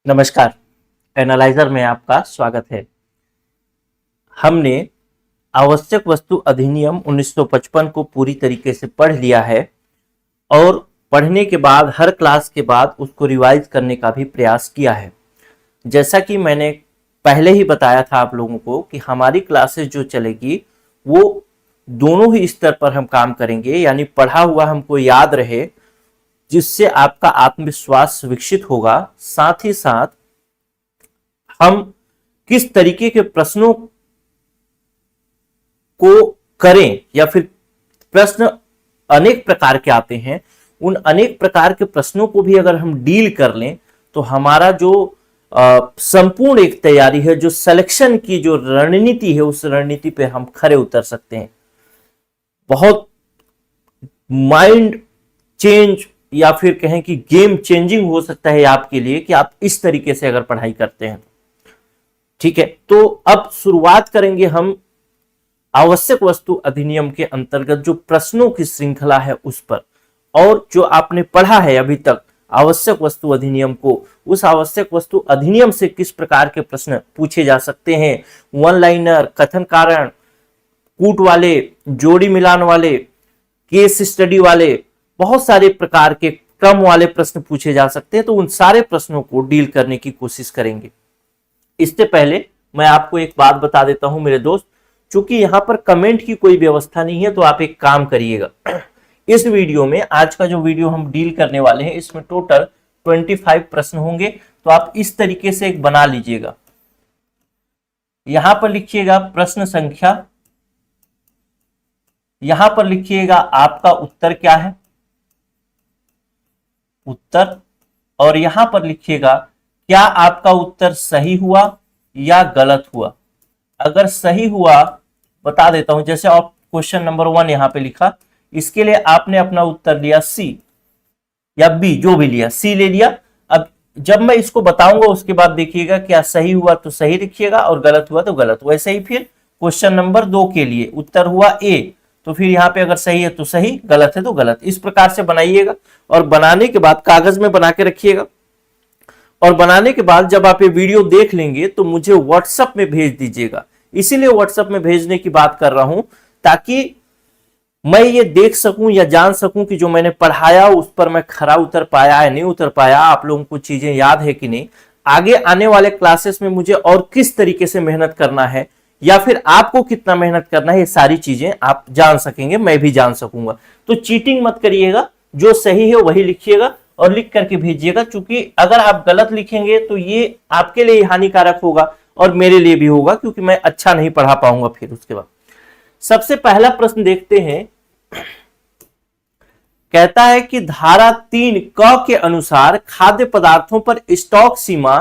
नमस्कार। एनालाइजर में आपका स्वागत है। हमने आवश्यक वस्तु अधिनियम 1955 को पूरी तरीके से पढ़ लिया है और पढ़ने के बाद हर क्लास के बाद उसको रिवाइज करने का भी प्रयास किया है। जैसा कि मैंने पहले ही बताया था आप लोगों को कि हमारी क्लासेस जो चलेगी वो दोनों ही स्तर पर हम काम करेंगे, यानी पढ़ा हुआ हमको याद रहे जिससे आपका आत्मविश्वास विकसित होगा। साथ ही साथ हम किस तरीके के प्रश्नों को करें या फिर प्रश्न अनेक प्रकार के आते हैं, उन अनेक प्रकार के प्रश्नों को भी अगर हम डील कर लें तो हमारा जो संपूर्ण एक तैयारी है, जो सिलेक्शन की जो रणनीति है, उस रणनीति पे हम खरे उतर सकते हैं। बहुत माइंड चेंज या फिर कहें कि गेम चेंजिंग हो सकता है आपके लिए कि आप इस तरीके से अगर पढ़ाई करते हैं। ठीक है, तो अब शुरुआत करेंगे हम आवश्यक वस्तु अधिनियम के अंतर्गत जो प्रश्नों की श्रृंखला है उस पर, और जो आपने पढ़ा है अभी तक आवश्यक वस्तु अधिनियम को, उस आवश्यक वस्तु अधिनियम से किस प्रकार के प्रश्न पूछे जा सकते हैं। वन लाइनर, कथन कारण, कूट वाले, जोड़ी मिलान वाले, केस स्टडी वाले, बहुत सारे प्रकार के क्रम वाले प्रश्न पूछे जा सकते हैं। तो उन सारे प्रश्नों को डील करने की कोशिश करेंगे। इससे पहले मैं आपको एक बात बता देता हूं मेरे दोस्त, चूंकि यहां पर कमेंट की कोई व्यवस्था नहीं है, तो आप एक काम करिएगा, इस वीडियो में, आज का जो वीडियो हम डील करने वाले हैं, इसमें टोटल 25 प्रश्न होंगे। तो आप इस तरीके से एक बना लीजिएगा। यहां पर लिखिएगा प्रश्न संख्या, यहां पर लिखिएगा आपका उत्तर क्या है, उत्तर, और यहां पर लिखिएगा क्या आपका उत्तर सही हुआ या गलत हुआ। अगर सही हुआ बता देता हूं, जैसे आप क्वेश्चन नंबर 1 यहां पे लिखा, इसके लिए आपने अपना उत्तर लिया सी या बी, जो भी लिया, सी ले लिया। अब जब मैं इसको बताऊंगा उसके बाद देखिएगा क्या सही हुआ तो सही लिखिएगा और गलत हुआ तो गलत। वैसे ही फिर क्वेश्चन नंबर 2 के लिए उत्तर हुआ ए, तो फिर यहाँ पे अगर सही है तो सही, गलत है तो गलत। इस प्रकार से बनाइएगा और बनाने के बाद कागज में बना के रखिएगा। और बनाने के बाद जब आप ये वीडियो देख लेंगे तो मुझे व्हाट्सएप में भेज दीजिएगा। इसीलिए व्हाट्सएप में भेजने की बात कर रहा हूं ताकि मैं ये देख सकूं या जान सकूं कि जो मैंने पढ़ाया उस पर मैं खरा उतर पाया है, नहीं उतर पाया, आप लोगों को चीजें याद है कि नहीं, आगे आने वाले क्लासेस में मुझे और किस तरीके से मेहनत करना है या फिर आपको कितना मेहनत करना है, ये सारी चीजें आप जान सकेंगे, मैं भी जान सकूंगा। तो चीटिंग मत करिएगा, जो सही है वही लिखिएगा और लिख करके भेजिएगा। क्योंकि अगर आप गलत लिखेंगे तो ये आपके लिए हानिकारक होगा और मेरे लिए भी होगा, क्योंकि मैं अच्छा नहीं पढ़ा पाऊंगा फिर उसके बाद। सबसे पहला प्रश्न देखते हैं। कहता है कि धारा 3 क के अनुसार खाद्य पदार्थों पर स्टॉक सीमा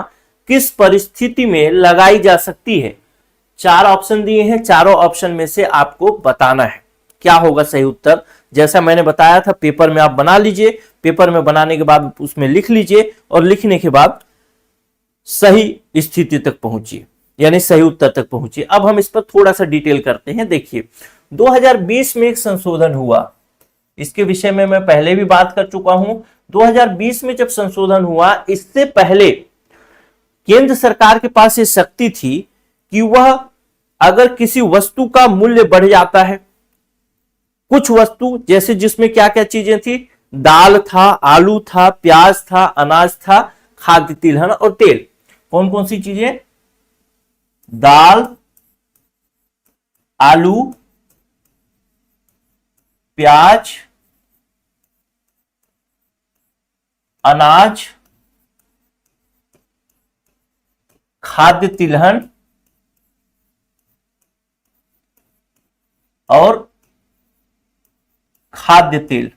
किस परिस्थिति में लगाई जा सकती है। 4 ऑप्शन दिए हैं, चारों ऑप्शन में से आपको बताना है क्या होगा सही उत्तर। जैसा मैंने बताया था, पेपर में आप बना लीजिए, पेपर में बनाने के बाद उसमें लिख लीजिए और लिखने के बाद सही स्थिति तक पहुंचिए, यानी सही उत्तर तक पहुंचिए। अब हम इस पर थोड़ा सा डिटेल करते हैं। देखिए, 2020 में एक संशोधन हुआ, इसके विषय में मैं पहले भी बात कर चुका हूं। 2020 में जब संशोधन हुआ, इससे पहले केंद्र सरकार के पास ये शक्ति थी कि वह अगर किसी वस्तु का मूल्य बढ़ जाता है, कुछ वस्तु जैसे जिसमें क्या क्या चीजें थी, दाल था, आलू था, प्याज था, अनाज था, खाद्य तिलहन और तेल। कौन कौन सी चीजें? दाल, आलू, प्याज, अनाज, खाद्य तिलहन और खाद्य तेल।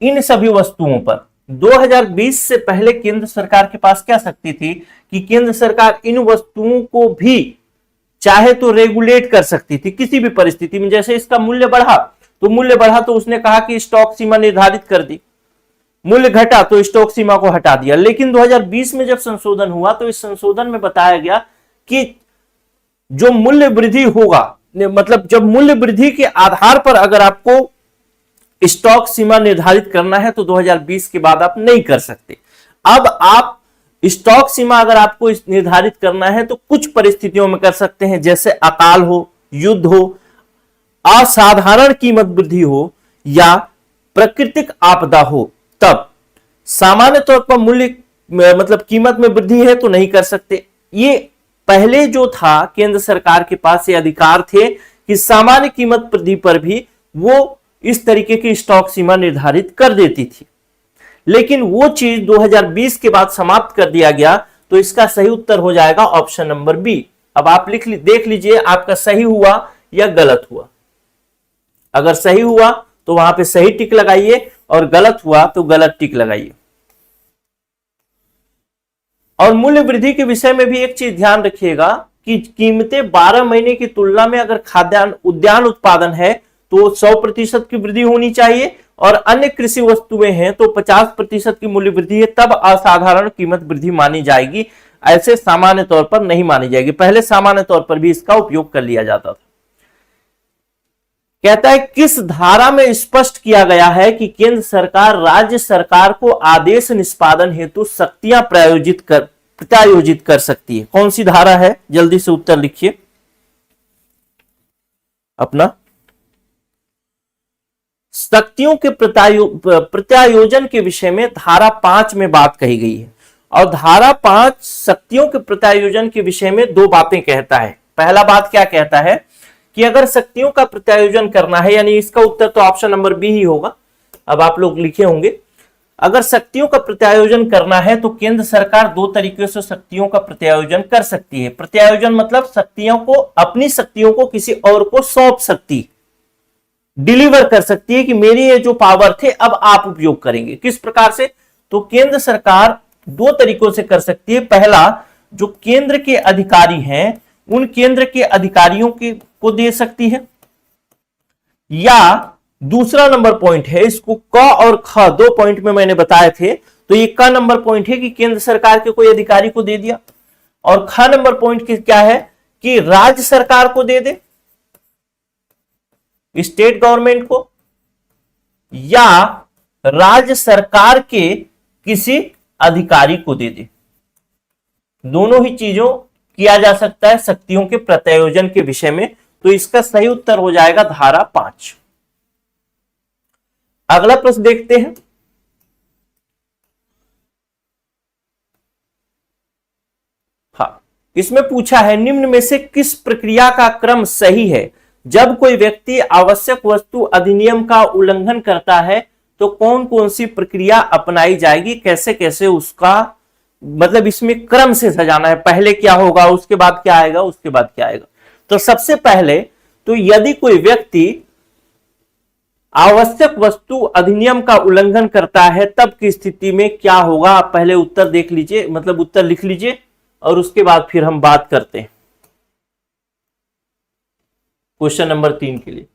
इन सभी वस्तुओं पर 2020 से पहले केंद्र सरकार के पास क्या शक्ति थी कि केंद्र सरकार इन वस्तुओं को भी चाहे तो रेगुलेट कर सकती थी किसी भी परिस्थिति में। जैसे इसका मूल्य बढ़ा तो उसने कहा कि स्टॉक सीमा निर्धारित कर दी, मूल्य घटा तो स्टॉक सीमा को हटा दिया। लेकिन 2020 में जब संशोधन हुआ तो इस संशोधन में बताया गया कि जो मूल्य वृद्धि होगा, मतलब जब मूल्य वृद्धि के आधार पर अगर आपको स्टॉक सीमा निर्धारित करना है तो 2020 के बाद आप नहीं कर सकते। अब आप स्टॉक सीमा अगर आपको निर्धारित करना है तो कुछ परिस्थितियों में कर सकते हैं, जैसे अकाल हो, युद्ध हो, असाधारण कीमत वृद्धि हो या प्राकृतिक आपदा हो। तब सामान्य तौर पर मूल्य मतलब कीमत में वृद्धि है तो नहीं कर सकते। ये पहले जो था केंद्र सरकार के पास ये अधिकार थे कि सामान्य कीमत वृद्धि पर भी वो इस तरीके की स्टॉक सीमा निर्धारित कर देती थी, लेकिन वो चीज 2020 के बाद समाप्त कर दिया गया। तो इसका सही उत्तर हो जाएगा ऑप्शन नंबर बी। अब आप देख लीजिए आपका सही हुआ या गलत हुआ। अगर सही हुआ तो वहां पे सही टिक लगाइए और गलत हुआ तो गलत टिक लगाइए। और मूल्य वृद्धि के विषय में भी एक चीज ध्यान रखिएगा कि कीमतें 12 महीने की तुलना में अगर खाद्यान्न उद्यान उत्पादन है तो 100% की वृद्धि होनी चाहिए, और अन्य कृषि वस्तुएं हैं तो 50% की मूल्य वृद्धि है, तब असाधारण कीमत वृद्धि मानी जाएगी। ऐसे सामान्य तौर पर नहीं मानी जाएगी। पहले सामान्य तौर पर भी इसका उपयोग कर लिया जाता था। कहता है किस धारा में स्पष्ट किया गया है कि केंद्र सरकार राज्य सरकार को आदेश निष्पादन हेतु शक्तियां प्रत्यायोजित कर सकती है। कौन सी धारा है? जल्दी से उत्तर लिखिए अपना। शक्तियों के प्रत्यायोजन के विषय में धारा 5 में बात कही गई है, और धारा 5 शक्तियों के प्रत्यायोजन के विषय में दो बातें कहता है। पहला बात क्या कहता है कि अगर शक्तियों का प्रत्यायोजन करना है, यानी इसका उत्तर तो ऑप्शन नंबर बी ही होगा। अब आप लोग लिखे होंगे, अगर शक्तियों का प्रत्यायोजन करना है तो केंद्र सरकार दो तरीके से शक्तियों का प्रत्यायोजन कर सकती है। प्रत्यायोजन मतलब शक्तियों को, अपनी शक्तियों को किसी और को सौंप सकती, डिलीवर कर सकती है कि मेरी ये जो पावर थे अब आप उपयोग करेंगे। किस प्रकार से? तो केंद्र सरकार दो तरीकों से कर सकती है। पहला, जो केंद्र के अधिकारी हैं उन केंद्र के अधिकारियों को दे सकती है, या दूसरा नंबर पॉइंट है, इसको क और ख दो पॉइंट में मैंने बताए थे, तो ये क नंबर पॉइंट है कि केंद्र सरकार के कोई अधिकारी को दे दिया, और ख नंबर पॉइंट क्या है कि राज्य सरकार को दे दे, स्टेट गवर्नमेंट को, या राज्य सरकार के किसी अधिकारी को दे दे। दोनों ही चीजों किया जा सकता है शक्तियों के प्रत्यायोजन के विषय में। तो इसका सही उत्तर हो जाएगा धारा 5। अगला प्रश्न देखते हैं। हाँ, इसमें पूछा है निम्न में से किस प्रक्रिया का क्रम सही है? जब कोई व्यक्ति आवश्यक वस्तु अधिनियम का उल्लंघन करता है तो कौन कौन सी प्रक्रिया अपनाई जाएगी, कैसे कैसे उसका मतलब इसमें क्रम से सजाना है, पहले क्या होगा, उसके बाद क्या आएगा, उसके बाद क्या आएगा। तो सबसे पहले तो यदि कोई व्यक्ति आवश्यक वस्तु अधिनियम का उल्लंघन करता है तब की स्थिति में क्या होगा, आप पहले उत्तर देख लीजिए, मतलब उत्तर लिख लीजिए, और उसके बाद फिर हम बात करते हैं क्वेश्चन नंबर 3 के लिए।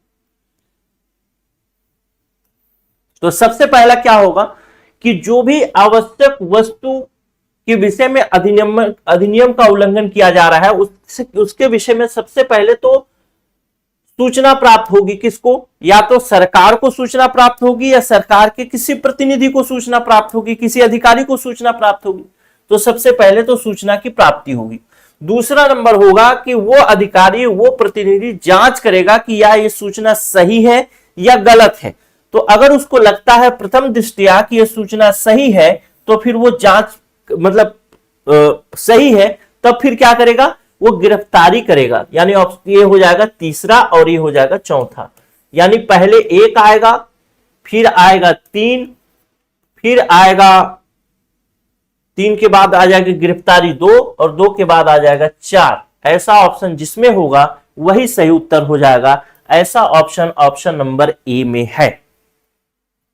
तो सबसे पहला क्या होगा कि जो भी आवश्यक वस्तु के विषय में अधिनियम का उल्लंघन किया जा रहा है उसके विषय में सबसे पहले तो सूचना प्राप्त होगी। किसको? या तो सरकार को सूचना प्राप्त होगी, या सरकार के किसी प्रतिनिधि को सूचना प्राप्त होगी, किसी अधिकारी को सूचना प्राप्त होगी। तो सबसे पहले तो सूचना की प्राप्ति होगी। दूसरा नंबर होगा कि वो अधिकारी, वो प्रतिनिधि जांच करेगा कि या ये सूचना सही है या गलत है। तो अगर उसको लगता है प्रथम दृष्टया कि यह सूचना सही है तो फिर वो जांच मतलब सही है, तब फिर क्या करेगा, वो गिरफ्तारी करेगा। यानी ये हो जाएगा तीसरा और ये हो जाएगा चौथा। यानी पहले 1 आएगा, फिर आएगा 3, फिर आएगा 3 के बाद आ जाएगी गिरफ्तारी 2, और 2 के बाद आ जाएगा 4। ऐसा ऑप्शन जिसमें होगा वही सही उत्तर हो जाएगा। ऐसा ऑप्शन नंबर ए में है।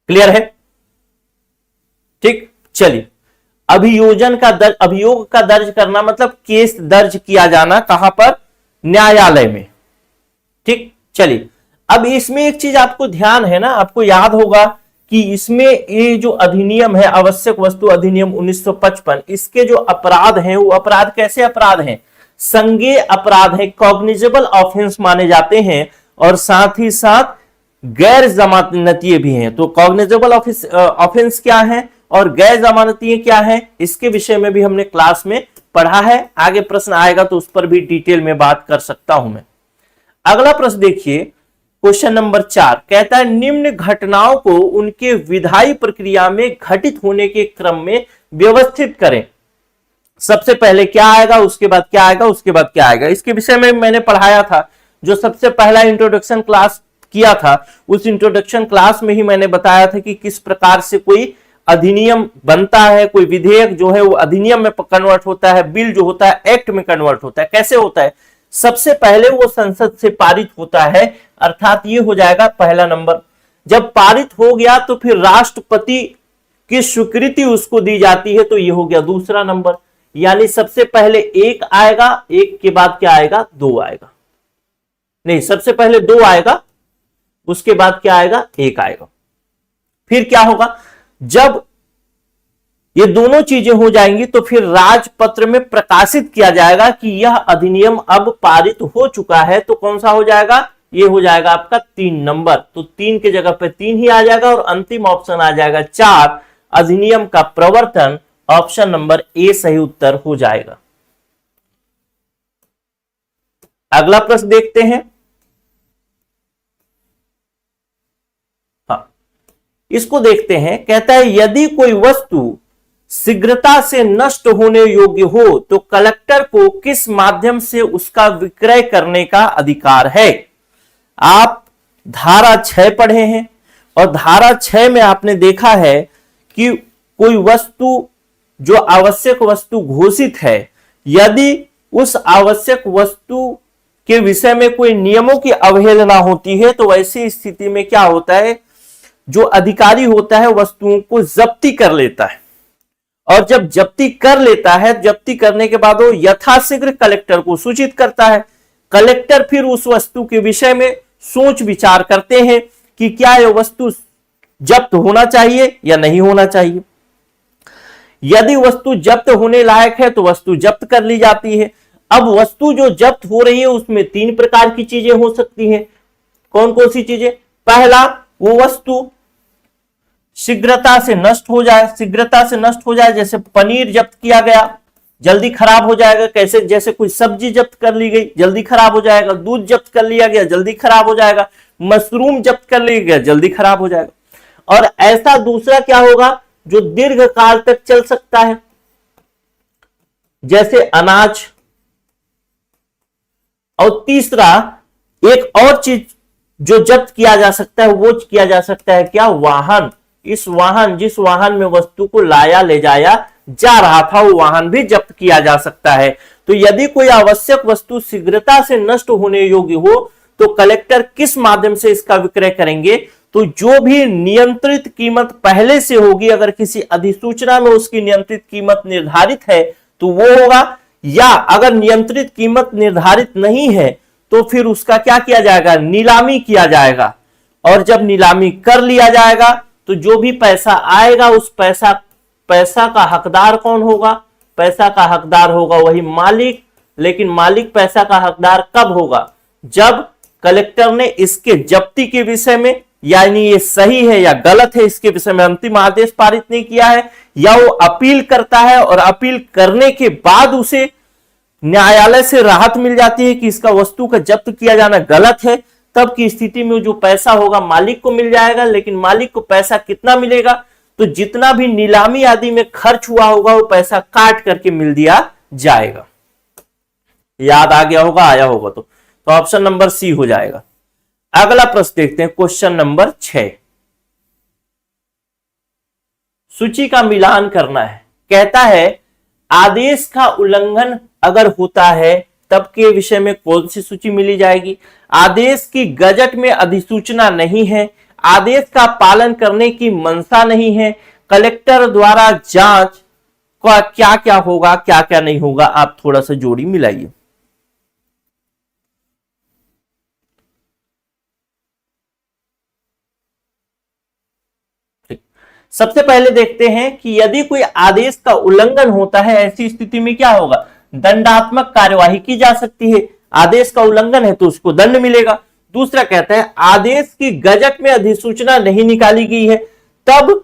क्लियर है? ठीक, चलिए। अभियोग का दर्ज करना मतलब केस दर्ज किया जाना, कहां पर? न्यायालय में। ठीक, चलिए। अब इसमें एक चीज आपको ध्यान है ना, आपको याद होगा कि इसमें ये जो अधिनियम है, आवश्यक वस्तु अधिनियम 1955, इसके जो अपराध हैं वो अपराध कैसे अपराध हैं? संज्ञेय अपराध है, कॉग्निजेबल ऑफेंस माने जाते हैं, और साथ ही साथ गैर जमानतीय भी हैं। तो कॉग्निजेबल ऑफेंस क्या है और गैर जमानतीय क्या है, इसके विषय में भी हमने क्लास में पढ़ा है। आगे प्रश्न आएगा तो उस पर भी डिटेल में बात कर सकता हूं मैं। अगला प्रश्न देखिए, क्वेश्चन नंबर 4 कहता है निम्न घटनाओं को उनके विधायी प्रक्रिया में घटित होने के क्रम में व्यवस्थित करें। सबसे पहले क्या आएगा, उसके बाद क्या आएगा, उसके बाद क्या आएगा, इसके विषय में मैंने पढ़ाया था। जो सबसे पहला इंट्रोडक्शन क्लास किया था, उस इंट्रोडक्शन क्लास में ही मैंने बताया था कि किस प्रकार से कोई अधिनियम बनता है, कोई विधेयक जो है वो अधिनियम में कन्वर्ट होता है, बिल जो होता है एक्ट में कन्वर्ट होता है। कैसे होता है, सबसे पहले वो संसद से पारित होता है, अर्थात ये हो जाएगा पहला नंबर। जब पारित हो गया तो फिर राष्ट्रपति की स्वीकृति उसको दी जाती है, तो ये हो गया दूसरा नंबर। यानी सबसे पहले एक आएगा, एक के बाद क्या आएगा, दो आएगा, नहीं सबसे पहले दो आएगा, उसके बाद क्या आएगा, एक आएगा। फिर क्या होगा, जब ये दोनों चीजें हो जाएंगी तो फिर राजपत्र में प्रकाशित किया जाएगा कि यह अधिनियम अब पारित हो चुका है। तो कौन सा हो जाएगा, ये हो जाएगा आपका 3 नंबर। तो 3 के जगह पे 3 ही आ जाएगा और अंतिम ऑप्शन आ जाएगा 4, अधिनियम का प्रवर्तन। ऑप्शन नंबर ए सही उत्तर हो जाएगा। अगला प्रश्न देखते हैं। हाँ, इसको देखते हैं। कहता है यदि कोई वस्तु शीघ्रता से नष्ट होने योग्य हो तो कलेक्टर को किस माध्यम से उसका विक्रय करने का अधिकार है। आप धारा 6 पढ़े हैं और धारा 6 में आपने देखा है कि कोई वस्तु जो आवश्यक वस्तु घोषित है, यदि उस आवश्यक वस्तु के विषय में कोई नियमों की अवहेलना होती है तो ऐसी स्थिति में क्या होता है, जो अधिकारी होता है वस्तुओं को जब्ती कर लेता है। और जब जब्ती कर लेता है, जब्ती करने के बाद वो यथाशीघ्र कलेक्टर को सूचित करता है। कलेक्टर फिर उस वस्तु के विषय में सोच विचार करते हैं कि क्या यह वस्तु जब्त होना चाहिए या नहीं होना चाहिए। यदि वस्तु जब्त होने लायक है तो वस्तु जब्त कर ली जाती है। अब वस्तु जो जब्त हो रही है उसमें 3 प्रकार की चीजें हो सकती हैं। कौन कौन सी चीजें, पहला वो वस्तु शीघ्रता से नष्ट हो जाए, शीघ्रता से नष्ट हो जाए, जैसे पनीर जब्त किया गया जल्दी खराब हो जाएगा। कैसे, जैसे कोई सब्जी जब्त कर ली गई जल्दी खराब हो जाएगा, दूध जब्त कर लिया गया जल्दी खराब हो जाएगा, मशरूम जब्त कर लिया गया जल्दी खराब हो जाएगा। और ऐसा दूसरा क्या होगा जो दीर्घ काल तक चल सकता है, जैसे अनाज। और तीसरा एक और चीज जो जब्त किया जा सकता है वो किया जा सकता है क्या, वाहन। इस वाहन, जिस वाहन में वस्तु को लाया ले जाया जा रहा था, वो वाहन भी जब्त किया जा सकता है। तो यदि कोई आवश्यक वस्तु शीघ्रता से नष्ट होने योग्य हो तो कलेक्टर किस माध्यम से इसका विक्रय करेंगे, तो जो भी नियंत्रित कीमत पहले से होगी, अगर किसी अधिसूचना में उसकी नियंत्रित कीमत निर्धारित है तो वो होगा, या अगर नियंत्रित कीमत निर्धारित नहीं है तो फिर उसका क्या किया जाएगा, नीलामी किया जाएगा। और जब नीलामी कर लिया जाएगा तो जो भी पैसा आएगा उस पैसा का हकदार कौन होगा, पैसा का हकदार होगा वही मालिक। लेकिन मालिक पैसा का हकदार कब होगा, जब कलेक्टर ने इसके जब्ती के विषय में, यानी ये सही है या गलत है इसके विषय में अंतिम आदेश पारित नहीं किया है, या वो अपील करता है और अपील करने के बाद उसे न्यायालय से राहत मिल जाती है कि इसका वस्तु का जब्त किया जाना गलत है, तब की स्थिति में जो पैसा होगा मालिक को मिल जाएगा। लेकिन मालिक को पैसा कितना मिलेगा, तो जितना भी नीलामी आदि में खर्च हुआ होगा वो पैसा काट करके मिल दिया जाएगा। याद आ गया होगा, आया होगा तो ऑप्शन नंबर सी हो जाएगा। अगला प्रश्न देखते हैं, क्वेश्चन नंबर 6। सूची का मिलान करना है। कहता है आदेश का उल्लंघन अगर होता है तब के विषय में कौन सी सूची मिली जाएगी। आदेश की गजट में अधिसूचना नहीं है, आदेश का पालन करने की मंशा नहीं है, कलेक्टर द्वारा जांच का क्या क्या होगा क्या क्या नहीं होगा, आप थोड़ा सा जोड़ी मिलाइए। सबसे पहले देखते हैं कि यदि कोई आदेश का उल्लंघन होता है, ऐसी स्थिति में क्या होगा, दंडात्मक कार्यवाही की जा सकती है। आदेश का उल्लंघन है तो उसको दंड मिलेगा। दूसरा कहता है आदेश की गजट में अधिसूचना नहीं निकाली गई है तब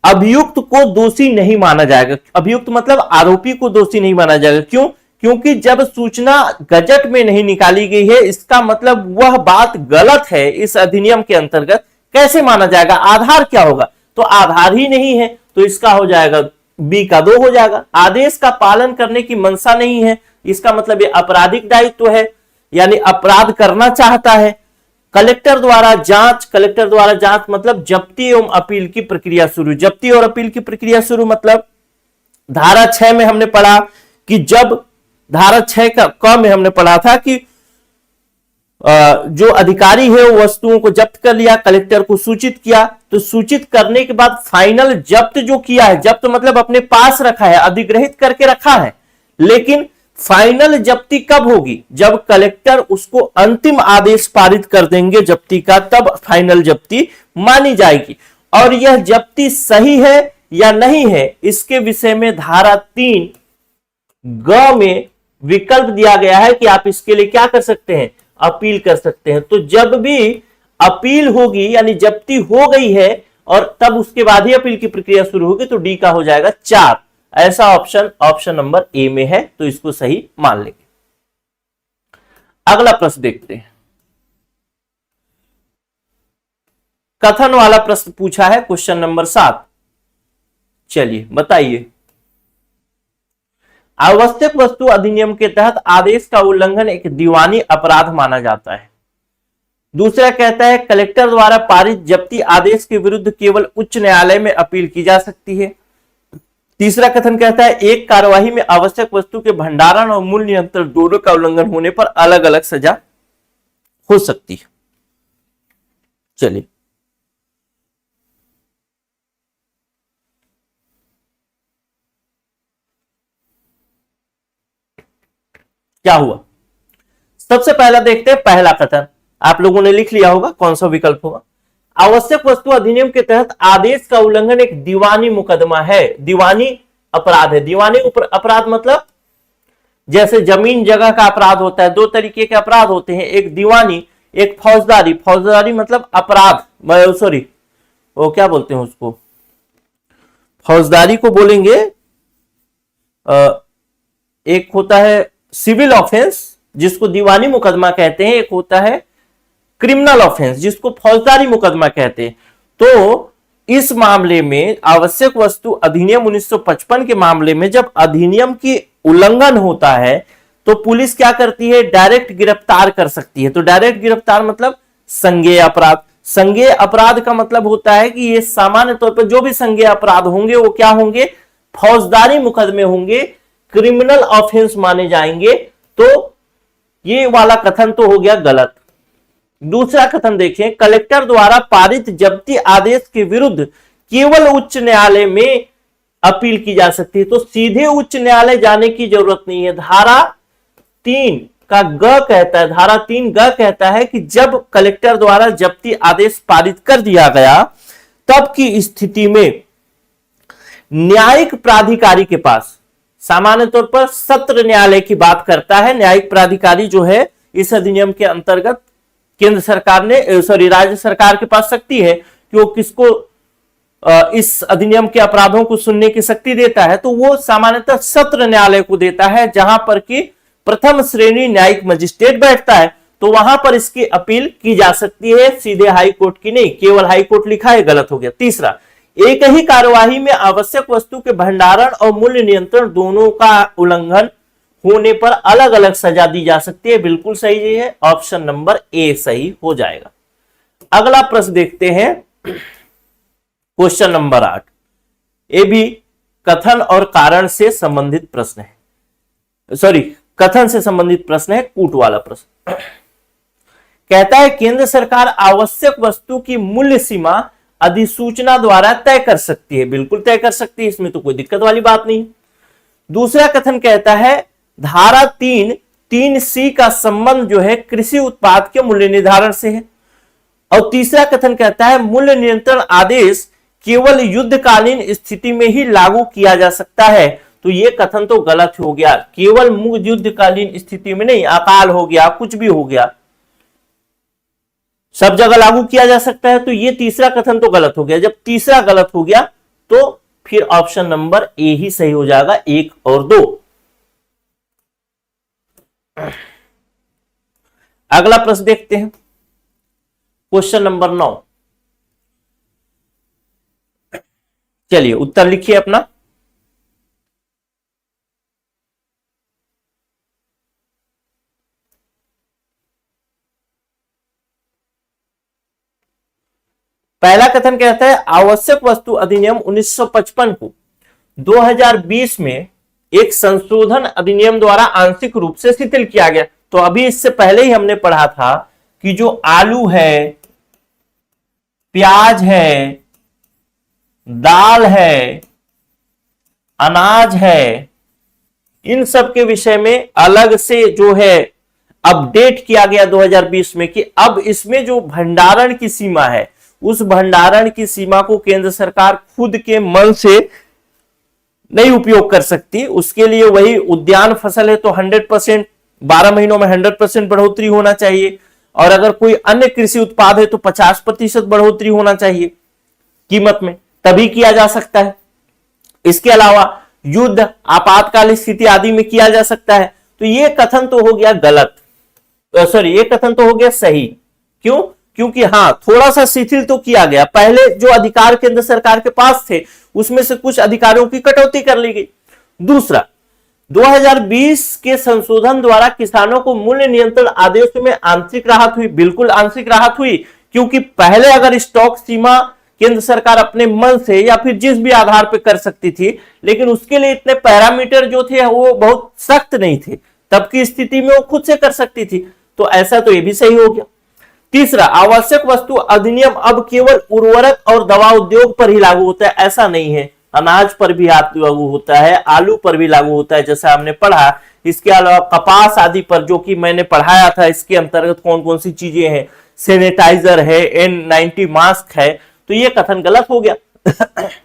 अभियुक्त को दोषी नहीं माना जाएगा। अभियुक्त मतलब आरोपी को दोषी नहीं माना जाएगा। क्यों? क्योंकि जब सूचना गजट में नहीं निकाली गई है इसका मतलब वह बात गलत है। इस अधिनियम के अंतर्गत कैसे माना जाएगा? आधार क्या होगा? तो आधार ही नहीं है, तो इसका हो जाएगा बी का 2 हो जाएगा। आदेश का पालन करने की मंशा नहीं है, इसका मतलब ये आपराधिक दायित्व है, यानी अपराध करना चाहता है। कलेक्टर द्वारा जांच मतलब जब्ती एवं अपील की प्रक्रिया शुरू। जब्ती और अपील की प्रक्रिया शुरू मतलब धारा 6 में हमने पढ़ा कि जब धारा 6 का में हमने पढ़ा था कि जो अधिकारी है वो वस्तुओं को जब्त कर लिया, कलेक्टर को सूचित किया, तो सूचित करने के बाद फाइनल जब्त जो किया है, जब्त मतलब अपने पास रखा है, अधिग्रहित करके रखा है, लेकिन फाइनल जब्ती कब होगी? जब कलेक्टर उसको अंतिम आदेश पारित कर देंगे जब्ती का, तब फाइनल जब्ती मानी जाएगी। और यह जब्ती सही है या नहीं है इसके विषय में धारा 3 ग में विकल्प दिया गया है कि आप इसके लिए क्या कर सकते हैं? अपील कर सकते हैं। तो जब भी अपील होगी यानी जब्ती हो गई है और तब उसके बाद ही अपील की प्रक्रिया शुरू होगी, तो डी का हो जाएगा 4। ऐसा ऑप्शन नंबर ए में है, तो इसको सही मान लेंगे। अगला प्रश्न देखते हैं। कथन वाला प्रश्न पूछा है, क्वेश्चन नंबर 7। चलिए बताइए। आवश्यक वस्तु अधिनियम के तहत आदेश का उल्लंघन एक दीवानी अपराध माना जाता है। दूसरा कहता है कलेक्टर द्वारा पारित जब्ती आदेश के विरुद्ध केवल उच्च न्यायालय में अपील की जा सकती है। तीसरा कथन कहता है एक कार्यवाही में आवश्यक वस्तु के भंडारण और मूल्य नियंत्रण दोनों का उल्लंघन होने पर अलग अलग सजा हो सकती है। चलिए क्या हुआ, सबसे पहला देखते हैं पहला कथन। आप लोगों ने लिख लिया होगा कौन सा विकल्प होगा। आवश्यक वस्तु अधिनियम के तहत आदेश का उल्लंघन एक दीवानी मुकदमा है, दीवानी अपराध है। दीवानी अपराध मतलब जैसे जमीन जगह का अपराध होता है, 2 तरीके के अपराध होते हैं, एक दीवानी एक फौजदारी। फौजदारी मतलब अपराध, सॉरी वो क्या बोलते हैं उसको, फौजदारी को बोलेंगे एक होता है सिविल ऑफेंस जिसको दीवानी मुकदमा कहते हैं, एक होता है क्रिमिनल ऑफेंस जिसको फौजदारी मुकदमा कहते हैं। तो इस मामले में आवश्यक वस्तु अधिनियम 1955 के मामले में जब अधिनियम की उल्लंघन होता है तो पुलिस क्या करती है? डायरेक्ट गिरफ्तार कर सकती है। तो डायरेक्ट गिरफ्तार मतलब संज्ञेय अपराध। संज्ञेय अपराध का मतलब होता है कि ये सामान्य तौर पर जो भी संज्ञेय अपराध होंगे वो क्या होंगे? फौजदारी मुकदमे होंगे, क्रिमिनल ऑफेंस माने जाएंगे। तो ये वाला कथन तो हो गया गलत। दूसरा कथन देखें, कलेक्टर द्वारा पारित जब्ती आदेश के विरुद्ध केवल उच्च न्यायालय में अपील की जा सकती है। तो सीधे उच्च न्यायालय जाने की जरूरत नहीं है। धारा 3 का ग कहता है, धारा 3 ग कहता है कि जब कलेक्टर द्वारा जब्ती आदेश पारित कर दिया गया तब की स्थिति में न्यायिक प्राधिकारी के पास, सामान्य तौर पर सत्र न्यायालय की बात करता है, न्यायिक प्राधिकारी जो है इस अधिनियम के अंतर्गत केंद्र सरकार ने राज्य सरकार के पास शक्ति है कि वो किसको इस अधिनियम के अपराधों को सुनने की शक्ति देता है। तो वो सामान्यतः सत्र न्यायालय को देता है जहां पर कि प्रथम श्रेणी न्यायिक मजिस्ट्रेट बैठता है। तो वहां पर इसकी अपील की जा सकती है, सीधे हाई कोर्ट की नहीं। केवल हाई कोर्ट लिखा है, गलत हो गया। तीसरा, एक ही कार्यवाही में आवश्यक वस्तु के भंडारण और मूल्य नियंत्रण दोनों का उल्लंघन होने पर अलग अलग सजा दी जा सकती है। बिल्कुल सही है, ऑप्शन नंबर ए सही हो जाएगा। अगला प्रश्न देखते हैं, क्वेश्चन नंबर 8। ये भी कथन और कारण से संबंधित प्रश्न है, कथन से संबंधित प्रश्न है, कूट वाला प्रश्न। कहता है केंद्र सरकार आवश्यक वस्तु की मूल्य सीमा अधिसूचना द्वारा तय कर सकती है। बिल्कुल तय कर सकती है, इसमें तो कोई दिक्कत वाली बात नहीं। दूसरा कथन कहता है धारा 3(3)(c) का संबंध जो है कृषि उत्पाद के मूल्य निर्धारण से है। और तीसरा कथन कहता है मूल्य नियंत्रण आदेश केवल युद्धकालीन स्थिति में ही लागू किया जा सकता है। तो ये कथन तो गलत हो गया, केवल युद्धकालीन स्थिति में नहीं, अकाल हो गया, कुछ भी हो गया, सब जगह लागू किया जा सकता है, तो ये तीसरा कथन तो गलत हो गया। जब तीसरा गलत हो गया तो फिर ऑप्शन नंबर ए ही सही हो जाएगा, 1 और 2। अगला प्रश्न देखते हैं, क्वेश्चन नंबर 9। चलिए उत्तर लिखिए अपना। पहला कथन कहता है आवश्यक वस्तु अधिनियम 1955 को 2020 में एक संशोधन अधिनियम द्वारा आंशिक रूप से शिथिल किया गया। तो अभी इससे पहले ही हमने पढ़ा था कि जो आलू है, प्याज है, दाल है, अनाज है, इन सब के विषय में अलग से जो है अपडेट किया गया 2020 में कि अब इसमें जो भंडारण की सीमा है, उस भंडारण की सीमा को केंद्र सरकार खुद के मन से नहीं उपयोग कर सकती। उसके लिए वही उद्यान फसल है तो 100%, 12 महीनों में 100% बढ़ोतरी होना चाहिए, और अगर कोई अन्य कृषि उत्पाद है तो 50% बढ़ोतरी होना चाहिए कीमत में, तभी किया जा सकता है। इसके अलावा युद्ध, आपातकालीन स्थिति आदि में किया जा सकता है। तो ये कथन तो हो गया गलत, सॉरी ये कथन तो हो गया सही। क्यों? क्योंकि हाँ, थोड़ा सा शिथिल तो किया गया। पहले जो अधिकार केंद्र सरकार के पास थे उसमें से कुछ अधिकारों की कटौती कर ली गई। दूसरा, 2020 के संशोधन द्वारा किसानों को मूल्य नियंत्रण आदेशों में आंशिक राहत हुई। बिल्कुल आंशिक राहत हुई, क्योंकि पहले अगर स्टॉक सीमा केंद्र सरकार अपने मन से या फिर जिस भी आधार पर कर सकती थी, लेकिन उसके लिए इतने पैरामीटर जो थे वो बहुत सख्त नहीं थे। तब की स्थिति में वो खुद से कर सकती थी, तो ऐसा तो ये भी सही हो गया। तीसरा, आवश्यक वस्तु अधिनियम अब केवल उर्वरक और दवा उद्योग पर ही लागू होता है, ऐसा नहीं है। अनाज पर भी लागू होता है, आलू पर भी लागू होता है, जैसा हमने पढ़ा। इसके अलावा कपास आदि पर, जो कि मैंने पढ़ाया था, इसके अंतर्गत कौन कौन सी चीजें हैं, सैनिटाइजर है, N90 मास्क है। तो ये कथन गलत हो गया।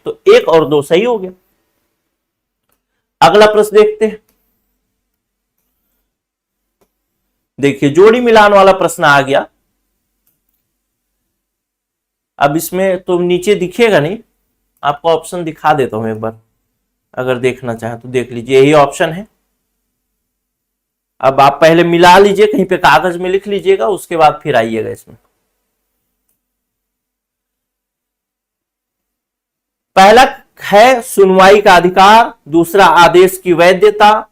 तो 1 और 2 सही हो गया। अगला प्रश्न देखते हैं। देखिए जोड़ी मिलान वाला प्रश्न आ गया। अब इसमें तो नीचे दिखेगा नहीं, आपको ऑप्शन दिखा देता हूं एक बार, अगर देखना चाहें तो देख लीजिए। यही ऑप्शन है। अब आप पहले मिला लीजिए, कहीं पे कागज में लिख लीजिएगा, उसके बाद फिर आइएगा इसमें। पहला है सुनवाई का अधिकार, दूसरा आदेश की वैधता,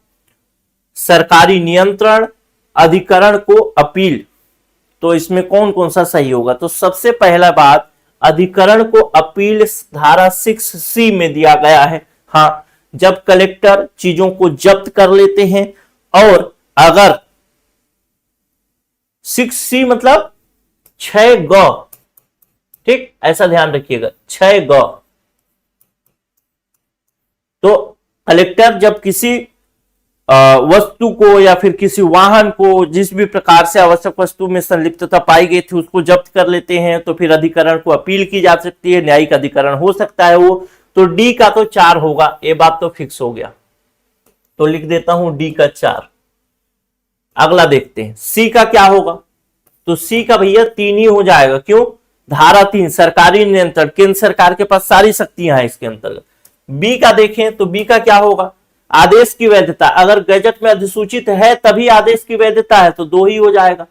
सरकारी नियंत्रण, अधिकरण को अपील। तो इसमें कौन कौन सा सही होगा? तो सबसे पहला बात, अधिकरण को अपील धारा 6C में दिया गया है। हाँ, जब कलेक्टर चीजों को जब्त कर लेते हैं, और अगर 6C मतलब 6 ग, ठीक, ऐसा ध्यान रखिएगा, 6 ग। तो कलेक्टर जब किसी वस्तु को या फिर किसी वाहन को, जिस भी प्रकार से आवश्यक वस्तु में संलिप्तता पाई गई थी, उसको जब्त कर लेते हैं, तो फिर अधिकरण को अपील की जा सकती है, न्यायिक अधिकरण हो सकता है वो। तो डी का तो 4 होगा, ये बात तो फिक्स हो गया। तो लिख देता हूं डी का 4। अगला देखते हैं सी का क्या होगा। तो सी का भैया 3 ही हो जाएगा। क्यों? धारा 3 सरकारी नियंत्रण, केंद्र सरकार के पास सारी शक्तियां हैं इसके अंतर्गत। बी का देखें तो बी का क्या होगा? आदेश की वैधता, अगर गजट में अधिसूचित है तभी आदेश की वैधता है, तो 2 ही हो जाएगा,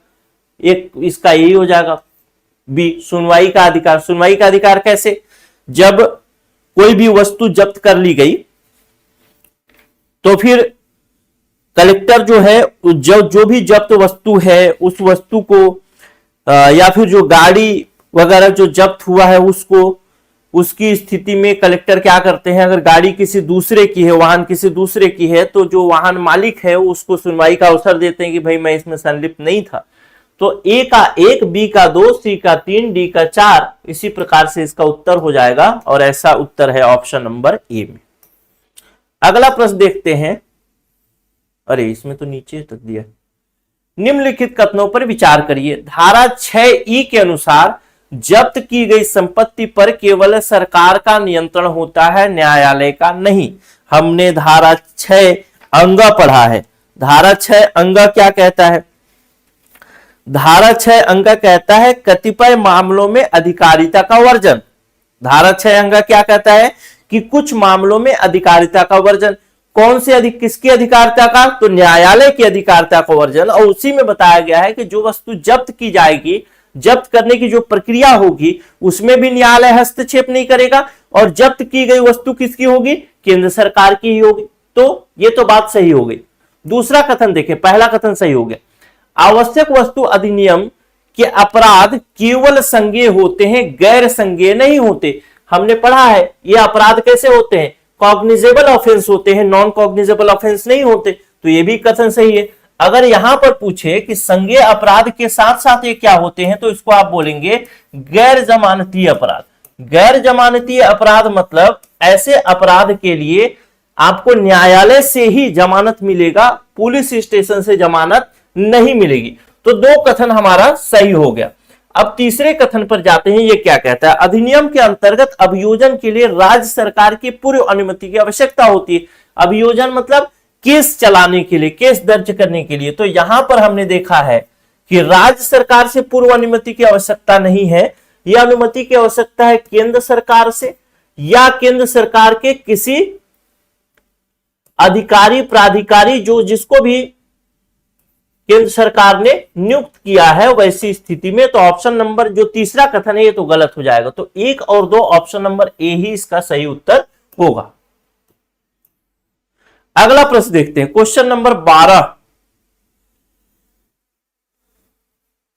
एक इसका यही हो जाएगा। बी, सुनवाई का अधिकार। सुनवाई का अधिकार कैसे? जब कोई भी वस्तु जब्त कर ली गई तो फिर कलेक्टर जो है, जो भी जब्त वस्तु है उस वस्तु को या फिर जो गाड़ी वगैरह जो जब्त हुआ है उसको, उसकी स्थिति में कलेक्टर क्या करते हैं, अगर गाड़ी किसी दूसरे की है, वाहन किसी दूसरे की है, तो जो वाहन मालिक है उसको सुनवाई का अवसर देते हैं कि भाई मैं इसमें संलिप्त नहीं था। तो ए का 1, बी का 2, सी का 3, डी का 4, इसी प्रकार से इसका उत्तर हो जाएगा, और ऐसा उत्तर है ऑप्शन नंबर ए में। अगला प्रश्न देखते हैं। अरे इसमें तो नीचे तक दिया। निम्नलिखित कथनों पर विचार करिए। धारा 6E के अनुसार जब्त की गई संपत्ति पर केवल सरकार का नियंत्रण होता है, न्यायालय का नहीं। हमने धारा 6 अंगा पढ़ा है। धारा 6 अंगा क्या कहता है? धारा 6 अंग कहता है कतिपय मामलों में अधिकारिता का वर्जन। धारा 6 अंग क्या कहता है कि कुछ मामलों में अधिकारिता का वर्जन। कौन से किसकी अधिकारिता का? तो न्यायालय की अधिकारिता का वर्जन। और उसी में बताया गया है कि जो वस्तु जब्त की जाएगी, जब्त करने की जो प्रक्रिया होगी उसमें भी न्यायालय हस्तक्षेप नहीं करेगा, और जब्त की गई वस्तु किसकी होगी? केंद्र सरकार की ही होगी। तो ये तो बात सही हो गई। दूसरा कथन देखें, पहला कथन सही हो गया, आवश्यक वस्तु अधिनियम के अपराध केवल संज्ञेय होते हैं, गैर संज्ञेय नहीं होते। हमने पढ़ा है ये अपराध कैसे होते हैं, कॉग्निजेबल ऑफेंस होते हैं, नॉन कॉग्निजेबल ऑफेंस नहीं होते। तो ये भी कथन सही है। अगर यहां पर पूछे कि संज्ञेय अपराध के साथ साथ ये क्या होते हैं, तो इसको आप बोलेंगे गैर जमानतीय अपराध। गैर जमानतीय अपराध मतलब ऐसे अपराध के लिए आपको न्यायालय से ही जमानत मिलेगा, पुलिस स्टेशन से जमानत नहीं मिलेगी। तो दो कथन हमारा सही हो गया। अब तीसरे कथन पर जाते हैं। ये क्या कहता है, अधिनियम के अंतर्गत अभियोजन के लिए राज्य सरकार की पूर्व अनुमति की आवश्यकता होती है। अभियोजन मतलब केस चलाने के लिए, केस दर्ज करने के लिए। तो यहां पर हमने देखा है कि राज्य सरकार से पूर्व अनुमति की आवश्यकता नहीं है, यह अनुमति की आवश्यकता है केंद्र सरकार से या केंद्र सरकार के किसी अधिकारी प्राधिकारी जो जिसको भी केंद्र सरकार ने नियुक्त किया है। वैसी स्थिति में तो ऑप्शन नंबर जो तीसरा कथन है ये तो गलत हो जाएगा। तो 1 और 2 ऑप्शन नंबर ए ही इसका सही उत्तर होगा। अगला प्रश्न देखते हैं, क्वेश्चन नंबर 12,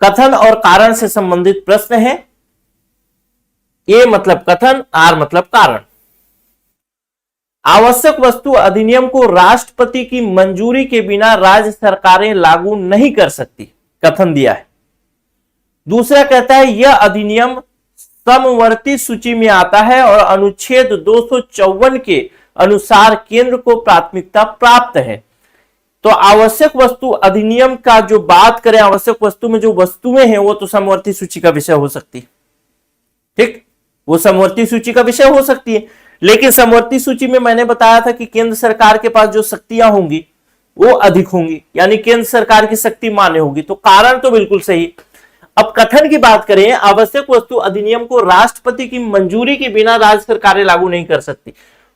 कथन और कारण से संबंधित प्रश्न है। ए मतलब कथन, आर मतलब कारण। आवश्यक वस्तु अधिनियम को राष्ट्रपति की मंजूरी के बिना राज्य सरकारें लागू नहीं कर सकती, कथन दिया है। दूसरा कहता है यह अधिनियम समवर्ती सूची में आता है और अनुच्छेद 254 के अनुसार केंद्र को प्राथमिकता प्राप्त है। तो आवश्यक वस्तु अधिनियम का जो बात करें, आवश्यक वस्तु में जो वस्तुएं हैं वो तो समवर्ती सूची का विषय हो सकती है। ठीक, वो समवर्ती सूची का विषय हो सकती है, लेकिन समवर्ती सूची में मैंने बताया था कि केंद्र सरकार के पास जो शक्तियां होंगी वो अधिक होंगी, यानी केंद्र सरकार की शक्ति मान्य होगी। तो कारण तो बिल्कुल सही। अब कथन की बात करें, आवश्यक वस्तु अधिनियम को राष्ट्रपति की मंजूरी के बिना राज्य सरकारें लागू नहीं कर सकती।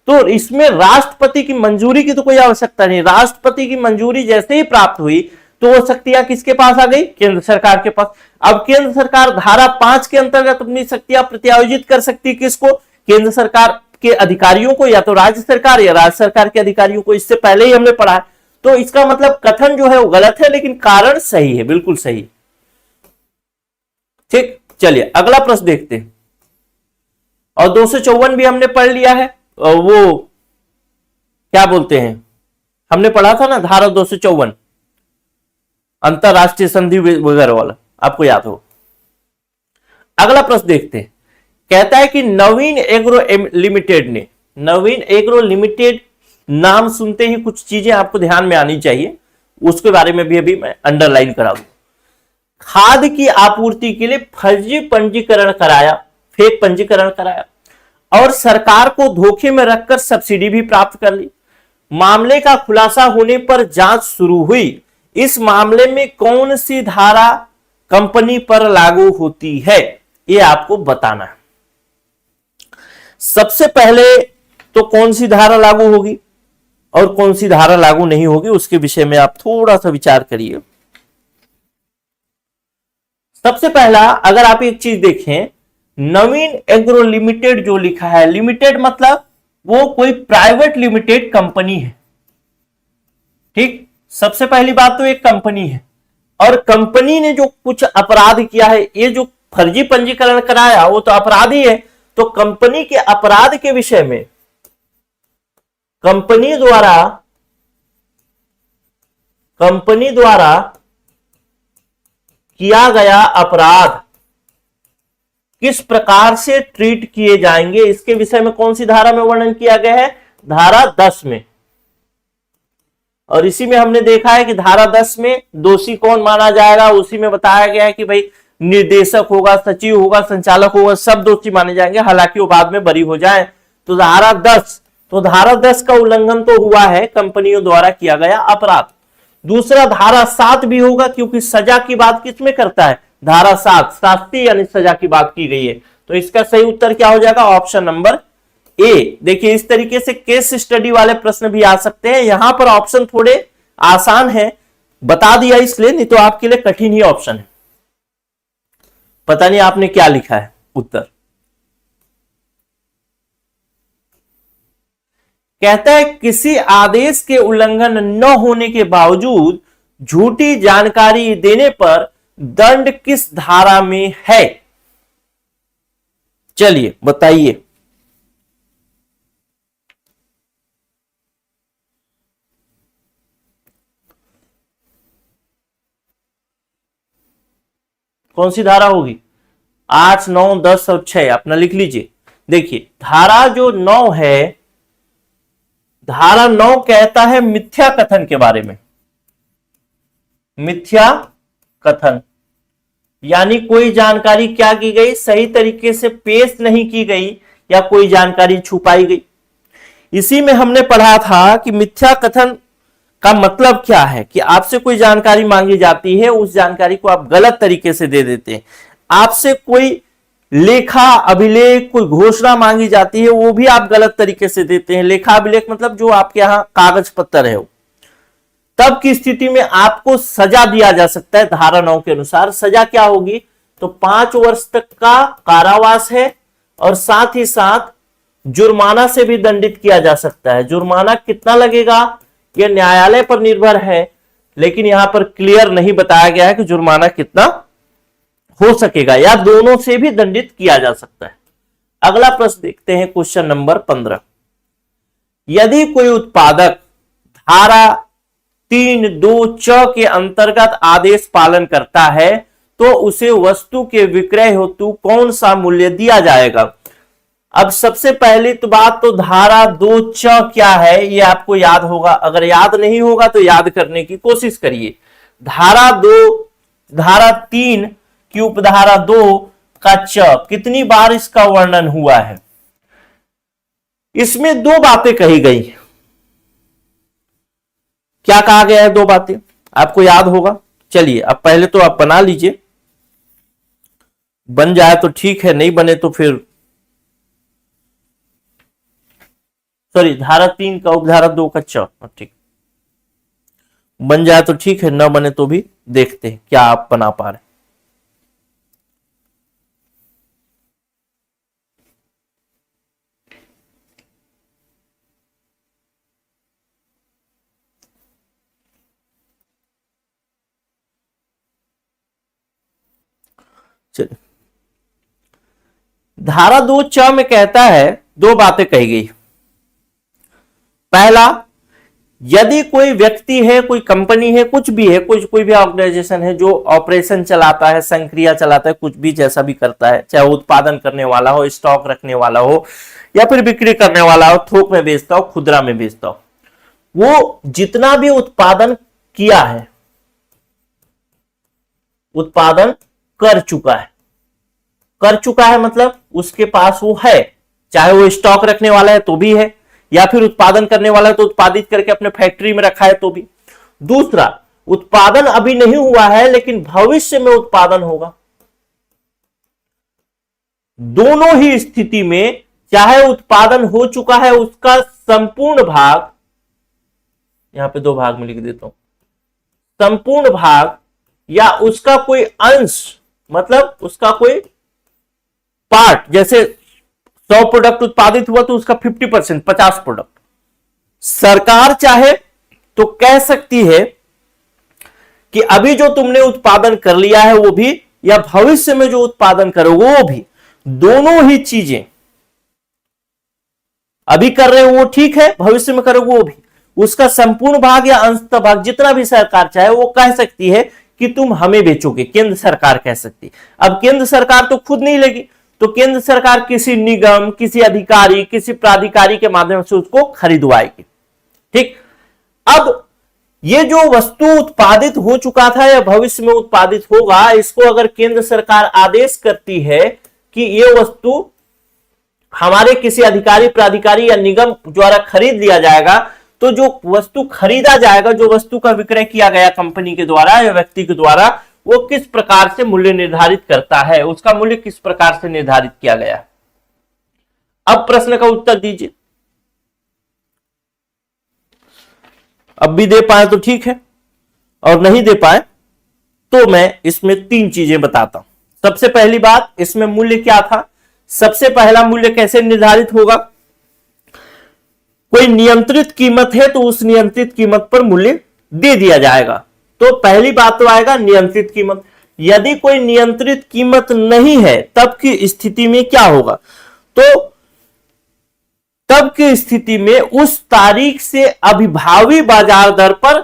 तो इसमें राष्ट्रपति की मंजूरी की तो कोई आवश्यकता नहीं। राष्ट्रपति की मंजूरी जैसे ही प्राप्त हुई तो वो शक्तियां किसके पास आ गई? केंद्र सरकार के पास। अब केंद्र सरकार धारा 5 के अंतर्गत अपनी शक्तियां प्रत्यायोजित कर सकती, किसको? केंद्र सरकार के अधिकारियों को, या तो राज्य सरकार या राज्य सरकार के अधिकारियों को। इससे पहले ही हमने पढ़ा है। तो इसका मतलब कथन जो है वो गलत है, लेकिन कारण सही है, बिल्कुल सही। ठीक, चलिए अगला प्रश्न देखते हैं। और 254 भी हमने पढ़ लिया है। वो क्या बोलते हैं, हमने पढ़ा था ना धारा 254 अंतरराष्ट्रीय संधि वगैरह वाला, आपको याद हो। अगला प्रश्न देखते हैं। कहता है कि नवीन एग्रो लिमिटेड ने, नवीन एग्रो लिमिटेड नाम सुनते ही कुछ चीजें आपको ध्यान में आनी चाहिए, उसके बारे में भी अभी मैं अंडरलाइन करा दूं। खाद की आपूर्ति के लिए फर्जी पंजीकरण कराया, फेक पंजीकरण कराया, और सरकार को धोखे में रखकर सब्सिडी भी प्राप्त कर ली। मामले का खुलासा होने पर जांच शुरू हुई। इस मामले में कौन सी धारा कंपनी पर लागू होती है, ये आपको बताना है। सबसे पहले तो कौन सी धारा लागू होगी और कौन सी धारा लागू नहीं होगी, उसके विषय में आप थोड़ा सा विचार करिए। सबसे पहला, अगर आप एक चीज देखें, नवीन एग्रो लिमिटेड जो लिखा है, लिमिटेड मतलब वो कोई प्राइवेट लिमिटेड कंपनी है। ठीक, सबसे पहली बात तो एक कंपनी है, और कंपनी ने जो कुछ अपराध किया है, ये जो फर्जी पंजीकरण कराया वो तो अपराध ही है। तो कंपनी के अपराध के विषय में कंपनी द्वारा किया गया अपराध किस प्रकार से ट्रीट किए जाएंगे, इसके विषय में कौन सी धारा में वर्णन किया गया है? धारा 10 में। और इसी में हमने देखा है कि धारा 10 में दोषी कौन माना जाएगा, उसी में बताया गया है कि भाई निर्देशक होगा, सचिव होगा, संचालक होगा, सब दोषी माने जाएंगे, हालांकि वो बाद में बरी हो जाए। तो धारा 10, तो धारा 10 का उल्लंघन तो हुआ है कंपनियों द्वारा किया गया अपराध। दूसरा धारा 7 भी होगा, क्योंकि सजा की बात किसमें करता है, धारा 7, शास्ति यानी सजा की बात की गई है। तो इसका सही उत्तर क्या हो जाएगा, ऑप्शन नंबर ए। देखिए इस तरीके से केस स्टडी वाले प्रश्न भी आ सकते हैं। यहां पर ऑप्शन थोड़े आसान है, बता दिया इसलिए, नहीं तो आपके लिए कठिन ही ऑप्शन है। पता नहीं आपने क्या लिखा है उत्तर। कहता है किसी आदेश के उल्लंघन न होने के बावजूद झूठी जानकारी देने पर दंड किस धारा में है? चलिए बताइए। कौन सी धारा होगी? 8, 9, 10 और 6 अपना लिख लीजिए। देखिए धारा जो 9 है, धारा 9 कहता है मिथ्या कथन के बारे में। मिथ्या कथन यानी कोई जानकारी क्या की गई, सही तरीके से पेश नहीं की गई या कोई जानकारी छुपाई गई। इसी में हमने पढ़ा था कि मिथ्या कथन का मतलब क्या है, कि आपसे कोई जानकारी मांगी जाती है, उस जानकारी को आप गलत तरीके से दे देते हैं। आपसे कोई लेखा अभिलेख, कोई घोषणा मांगी जाती है, वो भी आप गलत तरीके से देते हैं। लेखा अभिलेख मतलब जो आपके यहां कागज पत्र है, तब की स्थिति में आपको सजा दिया जा सकता है। धारा 9 के अनुसार सजा क्या होगी, तो 5 वर्ष तक का कारावास है और साथ ही साथ जुर्माना से भी दंडित किया जा सकता है। जुर्माना कितना लगेगा यह न्यायालय पर निर्भर है, लेकिन यहां पर क्लियर नहीं बताया गया है कि जुर्माना कितना हो सकेगा, या दोनों से भी दंडित किया जा सकता है। अगला प्रश्न देखते हैं, क्वेश्चन नंबर 15। यदि कोई उत्पादक धारा 3(2)(च) के अंतर्गत आदेश पालन करता है तो उसे वस्तु के विक्रय हेतु कौन सा मूल्य दिया जाएगा? अब सबसे पहली तो बात तो धारा 2(च) क्या है ये आपको याद होगा। अगर याद नहीं होगा तो याद करने की कोशिश करिए। धारा 3 की उपधारा 2 का च, कितनी बार इसका वर्णन हुआ है? इसमें दो बातें कही गई। क्या कहा गया है? दो बातें आपको याद होगा। चलिए अब पहले तो आप बना लीजिए, बन जाए तो ठीक है, नहीं बने तो फिर सॉरी धारा 3 का उपधारा 2 का च, ठीक, बन जाए तो ठीक है, न बने तो भी देखते हैं क्या आप बना पा रहे। चलिए धारा 2(च) में कहता है, दो बातें कही गई। पहला, यदि कोई व्यक्ति है, कोई कंपनी है, कुछ भी है, कोई भी ऑर्गेनाइजेशन है जो ऑपरेशन चलाता है, संक्रिया चलाता है, कुछ भी जैसा भी करता है, चाहे उत्पादन करने वाला हो, स्टॉक रखने वाला हो, या फिर बिक्री करने वाला हो, थोक में बेचता हो, खुदरा में बेचता हो, वो जितना भी उत्पादन किया है, उत्पादन कर चुका है मतलब उसके पास वो है, चाहे वो स्टॉक रखने वाला है तो भी है, या फिर उत्पादन करने वाला है तो उत्पादित करके अपने फैक्ट्री में रखा है तो भी। दूसरा, उत्पादन अभी नहीं हुआ है लेकिन भविष्य में उत्पादन होगा। दोनों ही स्थिति में, चाहे उत्पादन हो चुका है उसका संपूर्ण भाग, यहां पे दो भाग में लिख देता हूं, संपूर्ण भाग या उसका कोई अंश, मतलब उसका कोई पार्ट, जैसे 100 प्रोडक्ट उत्पादित हुआ तो उसका 50%, 50 प्रोडक्ट सरकार चाहे तो कह सकती है कि अभी जो तुमने उत्पादन कर लिया है वो भी, या भविष्य में जो उत्पादन करो वो भी, दोनों ही चीजें अभी कर रहे हो वो ठीक है, भविष्य में करो वो भी, उसका संपूर्ण भाग या अंशतः भाग जितना भी सरकार चाहे वो कह सकती है कि तुम हमें बेचोगे, केंद्र सरकार कह सकती है। अब केंद्र सरकार तो खुद नहीं लेगी, तो केंद्र सरकार किसी निगम, किसी अधिकारी, किसी प्राधिकारी के माध्यम से उसको खरीदवाएगी। ठीक, अब ये जो वस्तु उत्पादित हो चुका था या भविष्य में उत्पादित होगा, इसको अगर केंद्र सरकार आदेश करती है कि ये वस्तु हमारे किसी अधिकारी, प्राधिकारी या निगम द्वारा खरीद लिया जाएगा, तो जो वस्तु खरीदा जाएगा, जो वस्तु का विक्रय किया गया कंपनी के द्वारा या व्यक्ति के द्वारा, वो किस प्रकार से मूल्य निर्धारित करता है, उसका मूल्य किस प्रकार से निर्धारित किया गया। अब प्रश्न का उत्तर दीजिए। अब भी दे पाए तो ठीक है, और नहीं दे पाए तो मैं इसमें 3 चीजें बताता हूं। सबसे पहली बात, इसमें मूल्य क्या था। सबसे पहला मूल्य कैसे निर्धारित होगा। कोई नियंत्रित कीमत है तो उस नियंत्रित कीमत पर मूल्य दे दिया जाएगा। तो पहली बात तो आएगा नियंत्रित कीमत। यदि कोई नियंत्रित कीमत नहीं है तब की स्थिति में क्या होगा, तो तब की स्थिति में उस तारीख से अभिभावी बाजार दर पर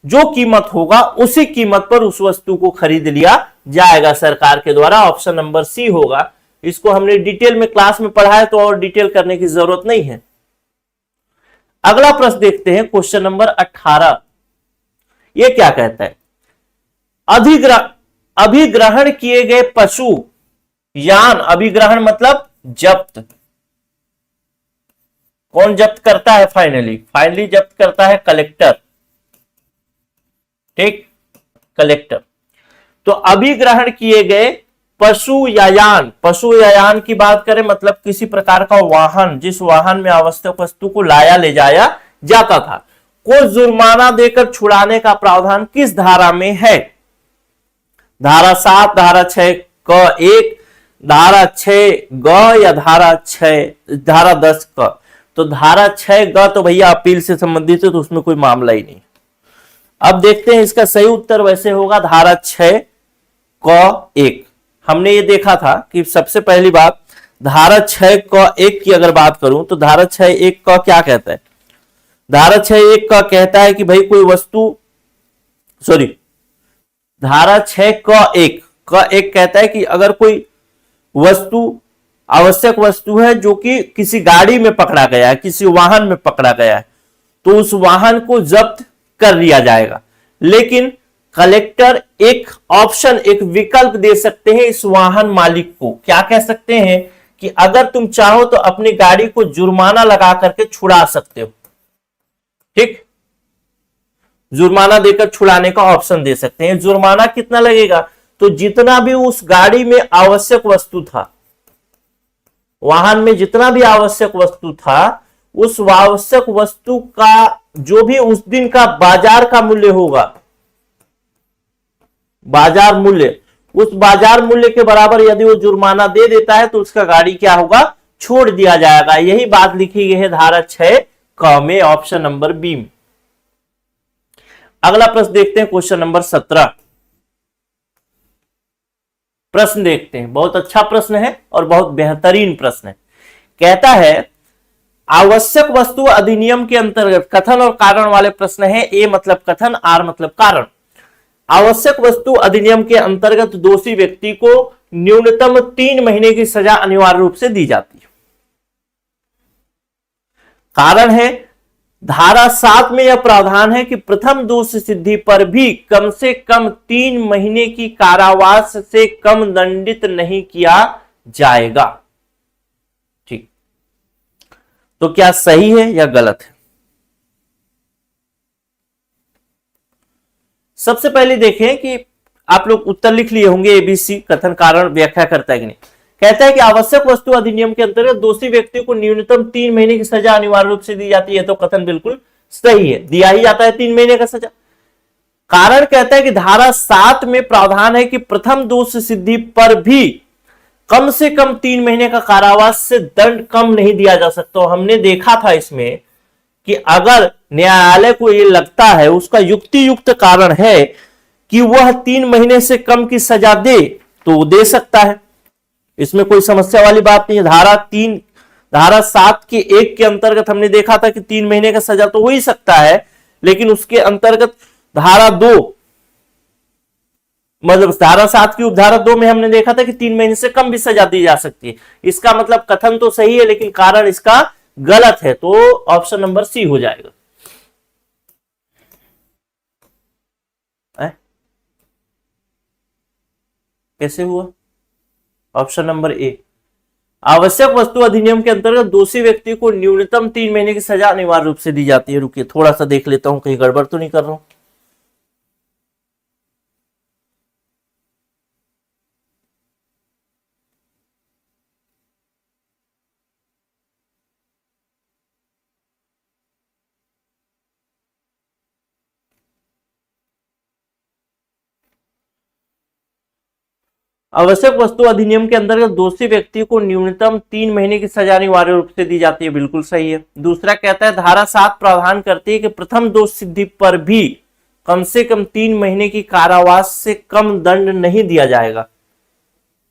जो कीमत होगा उसी कीमत पर उस वस्तु को खरीद लिया जाएगा सरकार के द्वारा। ऑप्शन नंबर सी होगा। इसको हमने डिटेल में क्लास में पढ़ा है तो और डिटेल करने की जरूरत नहीं है। अगला प्रश्न देखते हैं, क्वेश्चन नंबर 18। यह क्या कहता है। अभिग्रहण किए गए पशु यान, अभिग्रहण मतलब जब्त, कौन जब्त करता है, फाइनली जब्त करता है कलेक्टर, ठीक, कलेक्टर। तो अभिग्रहण किए गए पशु या यान, पशु या यान की बात करें मतलब किसी प्रकार का वाहन, जिस वाहन में आवश्यक वस्तु को लाया ले जाया जाता था, को जुर्माना देकर छुड़ाने का प्रावधान किस धारा में है। धारा 7, धारा 6 क 1, धारा 6 ग या धारा 10 क। तो धारा 6 ग तो भैया अपील से संबंधित है तो उसमें कोई मामला ही नहीं। अब देखते हैं इसका सही उत्तर वैसे होगा धारा 6 क 1। हमने ये देखा था कि सबसे पहली बात धारा 6 क 1 की अगर बात करूं तो धारा 6 1 क क्या कहता है। धारा 6 1 क कहता है कि भाई कोई वस्तु, सॉरी, धारा 6 क 1 कहता है कि अगर कोई वस्तु आवश्यक वस्तु है जो कि किसी गाड़ी में पकड़ा गया है, किसी वाहन में पकड़ा गया है, तो उस वाहन को जब्त कर लिया जाएगा। लेकिन कलेक्टर एक ऑप्शन, एक विकल्प दे सकते हैं इस वाहन मालिक को। क्या कह सकते हैं कि अगर तुम चाहो तो अपनी गाड़ी को जुर्माना लगा करके छुड़ा सकते हो, ठीक, जुर्माना देकर छुड़ाने का ऑप्शन दे सकते हैं। जुर्माना कितना लगेगा, तो जितना भी उस गाड़ी में आवश्यक वस्तु था, वाहन में जितना भी आवश्यक वस्तु था, उस आवश्यक वस्तु का जो भी उस दिन का बाजार का मूल्य होगा, बाजार मूल्य, उस बाजार मूल्य के बराबर यदि वो जुर्माना दे देता है तो उसका गाड़ी क्या होगा, छोड़ दिया जाएगा। यही बात लिखी गई है धारा 6 क में, ऑप्शन नंबर बी में। अगला प्रश्न देखते हैं, क्वेश्चन नंबर 17। प्रश्न देखते हैं, बहुत अच्छा प्रश्न है और बहुत बेहतरीन प्रश्न है। कहता है आवश्यक वस्तु अधिनियम के अंतर्गत कथन और कारण वाले प्रश्न है। ए मतलब कथन, आर मतलब कारण। आवश्यक वस्तु अधिनियम के अंतर्गत दोषी व्यक्ति को न्यूनतम 3 महीने की सजा अनिवार्य रूप से दी जाती है। कारण है धारा 7 में यह प्रावधान है कि प्रथम दोष सिद्धि पर भी कम से कम 3 महीने की कारावास से कम दंडित नहीं किया जाएगा। ठीक, तो क्या सही है या गलत है। सबसे पहले देखें कि आप लोग उत्तर लिख लिए होंगे, एबीसी कथन कारण व्याख्या करता है कि नहीं। कहता है कि आवश्यक वस्तु अधिनियम के अंतर्गत दोषी व्यक्ति को न्यूनतम 3 महीने की सजा अनिवार्य रूप से दी जाती है, तो कथन बिल्कुल सही है, दिया ही जाता है 3 महीने का सजा। कारण कहता है कि धारा 7 में प्रावधान है कि प्रथम दोष सिद्धि पर भी कम से कम 3 महीने का कारावास से दंड कम नहीं दिया जा सकता। हमने देखा था इसमें कि अगर न्यायालय को यह लगता है, उसका युक्ति युक्त कारण है कि वह 3 महीने से कम की सजा दे, तो वो दे सकता है, इसमें कोई समस्या वाली बात नहीं है। धारा 7 के 1 के अंतर्गत हमने देखा था कि 3 महीने का सजा तो हो ही सकता है, लेकिन उसके अंतर्गत धारा 2 मतलब धारा 7 की उपधारा 2 में हमने देखा था कि 3 महीने से कम भी सजा दी जा सकती है। इसका मतलब कथन तो सही है लेकिन कारण इसका गलत है, तो ऑप्शन नंबर सी हो जाएगा। कैसे हुआ, ऑप्शन नंबर ए। आवश्यक वस्तु अधिनियम के अंतर्गत दोषी व्यक्ति को न्यूनतम 3 महीने की सजा अनिवार्य रूप से दी जाती है। रुकिए थोड़ा सा देख लेता हूं कहीं गड़बड़ तो नहीं कर रहा हूं। आवश्यक वस्तु अधिनियम के अंतर्गत दोषी व्यक्ति को न्यूनतम 3 महीने की सजा अनिवार्य रूप से दी जाती है। बिल्कुल सही है। दूसरा कहता है धारा 7 प्रावधान करती है कि प्रथम दोष सिद्धि पर भी कम से कम 3 महीने की कारावास से कम दंड नहीं दिया जाएगा।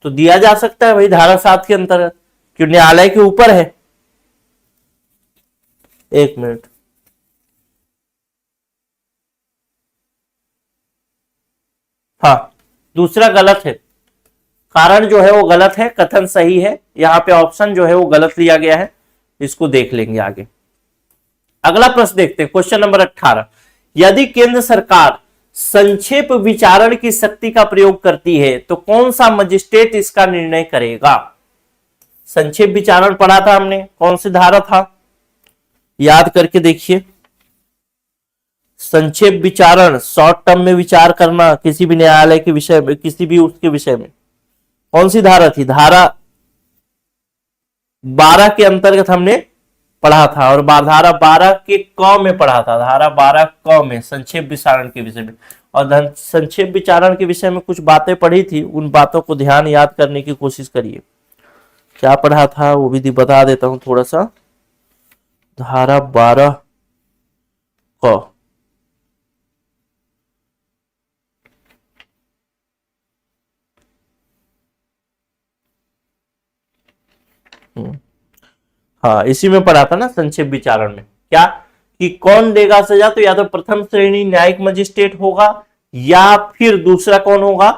तो दिया जा सकता है भाई धारा 7 के अंतर्गत, क्यों न्यायालय के ऊपर है। एक मिनट, हाँ दूसरा गलत है, कारण जो है वो गलत है, कथन सही है। यहां पे ऑप्शन जो है वो गलत लिया गया है, इसको देख लेंगे आगे। अगला प्रश्न देखते हैं, क्वेश्चन नंबर 18। यदि केंद्र सरकार संक्षेप विचारण की शक्ति का प्रयोग करती है तो कौन सा मजिस्ट्रेट इसका निर्णय करेगा? संक्षेप विचारण पढ़ा था हमने, कौन सी धारा था याद करके देखिए। संक्षेप विचारण, शॉर्ट टर्म में विचार करना किसी भी न्यायालय के विषय में, किसी भी उसके विषय में, कौन सी धारा थी? धारा 12 के अंतर्गत हमने पढ़ा था, और धारा 12 के क में पढ़ा था, धारा 12 क में संक्षेप विचारण के विषय में। और संक्षेप विचारण के विषय में कुछ बातें पढ़ी थी, उन बातों को ध्यान याद करने की कोशिश करिए। क्या पढ़ा था वो भी बता देता हूं थोड़ा सा। धारा 12 क, हाँ इसी में पढ़ा था ना संक्षेप विचारण में, क्या कि कौन देगा सजा? तो या तो प्रथम श्रेणी न्यायिक मजिस्ट्रेट होगा, या फिर दूसरा कौन होगा?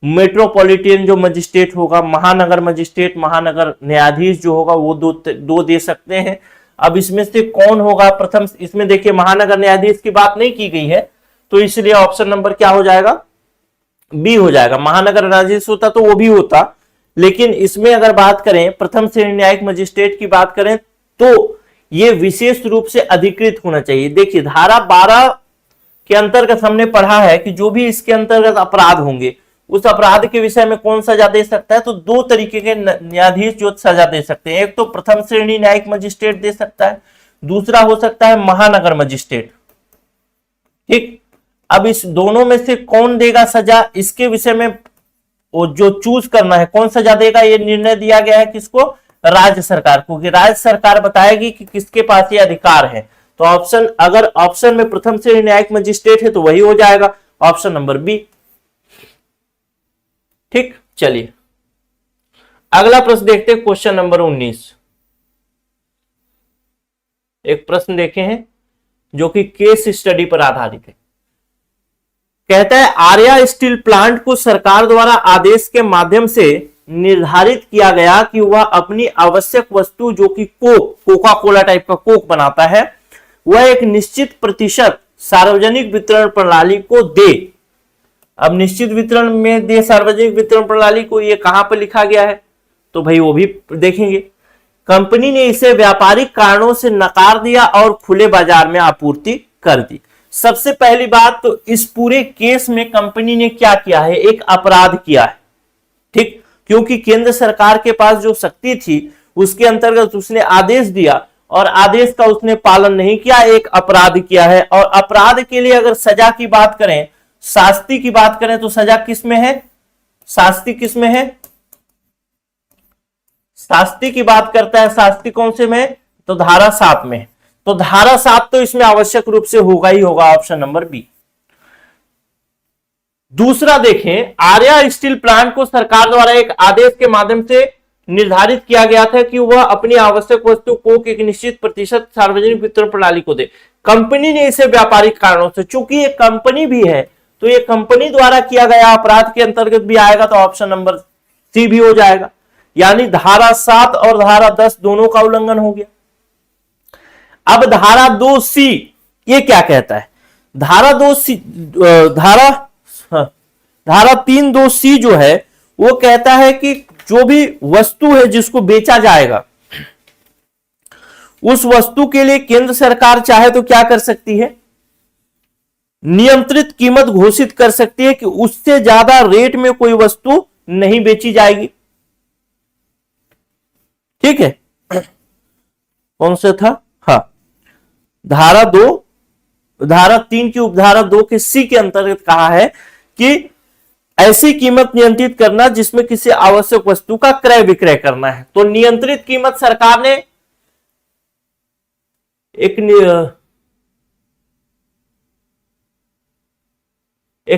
मेट्रोपॉलिटन जो मजिस्ट्रेट होगा, महानगर मजिस्ट्रेट, महानगर न्यायाधीश जो होगा वो दो दे सकते हैं। अब इसमें से कौन होगा प्रथम? इसमें देखिए महानगर न्यायाधीश की बात नहीं की गई है, तो इसलिए ऑप्शन नंबर क्या हो जाएगा? बी हो जाएगा। महानगर न्यायाधीश होता तो वो भी होता, लेकिन इसमें अगर बात करें प्रथम श्रेणी न्यायिक मजिस्ट्रेट की बात करें तो ये विशेष रूप से अधिकृत होना चाहिए। देखिए धारा 12 के अंतर्गत हमने पढ़ा है कि जो भी इसके अंतर्गत अपराध होंगे उस अपराध के विषय में कौन सजा दे सकता है? तो दो तरीके के न्यायाधीश जो सजा दे सकते हैं, एक तो प्रथम श्रेणी न्यायिक मजिस्ट्रेट दे सकता है, दूसरा हो सकता है महानगर मजिस्ट्रेट। ठीक, अब इस दोनों में से कौन देगा सजा, इसके विषय में वो जो चूज करना है कौन सजा देगा, ये निर्णय दिया गया है किसको? राज्य सरकार को, कि राज्य सरकार बताएगी कि किसके पास ये अधिकार है। तो ऑप्शन, अगर ऑप्शन में प्रथम श्रेणी न्यायिक मजिस्ट्रेट है तो वही हो जाएगा ऑप्शन नंबर बी। ठीक, चलिए अगला प्रश्न देखते हैं, क्वेश्चन नंबर 19। एक प्रश्न देखे हैं जो कि केस स्टडी पर आधारित है। कहता है आर्या स्टील प्लांट को सरकार द्वारा आदेश के माध्यम से निर्धारित किया गया कि वह अपनी आवश्यक वस्तु जो कि कोका कोला टाइप का कोक बनाता है, वह एक निश्चित प्रतिशत सार्वजनिक वितरण प्रणाली को दे। अब निश्चित वितरण में दे सार्वजनिक वितरण प्रणाली को, ये कहां पर लिखा गया है? तो भाई वो भी देखेंगे। कंपनी ने इसे व्यापारिक कारणों से नकार दिया और खुले बाजार में आपूर्ति कर दी। सबसे पहली बात तो इस पूरे केस में कंपनी ने क्या किया है? एक अपराध किया है। ठीक, क्योंकि केंद्र सरकार के पास जो शक्ति थी उसके अंतर्गत उसने आदेश दिया और आदेश का उसने पालन नहीं किया, एक अपराध किया है। और अपराध के लिए अगर सजा की बात करें, शास्ति की बात करें, तो सजा किस में है? शास्ति किस में है? शास्ति की बात करता है, शास्ति कौन से में? तो धारा 7 में। तो धारा 7 तो इसमें आवश्यक रूप से होगा ही होगा, ऑप्शन नंबर बी। दूसरा देखें, आर्या स्टील प्लांट को सरकार द्वारा एक आदेश के माध्यम से निर्धारित किया गया था कि वह अपनी आवश्यक वस्तु को एक निश्चित प्रतिशत सार्वजनिक वितरण प्रणाली को दे। कंपनी ने इसे व्यापारिक कारणों से, चूंकि ये कंपनी भी है तो ये कंपनी द्वारा किया गया अपराध के अंतर्गत भी आएगा, तो ऑप्शन नंबर सी भी हो जाएगा। यानी धारा 7 और धारा 10 दोनों का उल्लंघन हो गया। अब धारा 2C ये क्या कहता है? धारा 2C, धारा 3(2)C जो है वो कहता है कि जो भी वस्तु है जिसको बेचा जाएगा, उस वस्तु के लिए केंद्र सरकार चाहे तो क्या कर सकती है, नियंत्रित कीमत घोषित कर सकती है कि उससे ज्यादा रेट में कोई वस्तु नहीं बेची जाएगी। ठीक है, कौन सा था, हाँ, धारा 3 की उपधारा 2 के सी के अंतर्गत कहा है कि ऐसी कीमत नियंत्रित करना जिसमें किसी आवश्यक वस्तु का क्रय विक्रय करना है। तो नियंत्रित कीमत सरकार ने एक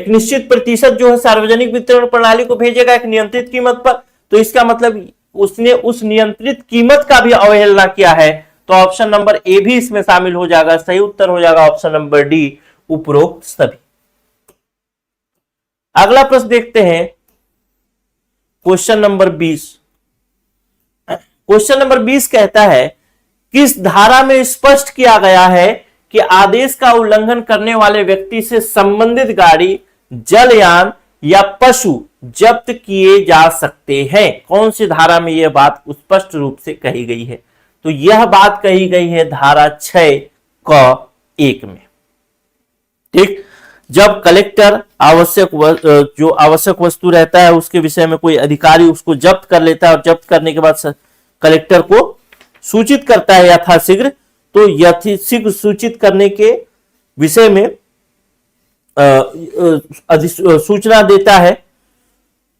निश्चित प्रतिशत जो है सार्वजनिक वितरण प्रणाली को भेजेगा एक नियंत्रित कीमत पर। तो इसका मतलब उसने उस नियंत्रित कीमत का भी अवहेलना किया है। तो ऑप्शन नंबर ए भी इसमें शामिल हो जाएगा। सही उत्तर हो जाएगा ऑप्शन नंबर डी, उपरोक्त सभी। अगला प्रश्न देखते हैं, क्वेश्चन नंबर 20। क्वेश्चन नंबर 20 कहता है, किस धारा में स्पष्ट किया गया है कि आदेश का उल्लंघन करने वाले व्यक्ति से संबंधित गाड़ी, जलयान या पशु जब्त किए जा सकते हैं? कौन सी धारा में यह बात स्पष्ट रूप से कही गई है? तो यह बात कही गई है धारा 6 क 1 में। ठीक, जब कलेक्टर जो आवश्यक वस्तु रहता है उसके विषय में कोई अधिकारी उसको जब्त कर लेता है और जब्त करने के बाद कलेक्टर को सूचित करता है यथाशीघ्र, तो यथाशीघ्र सूचित करने के विषय में सूचना देता है।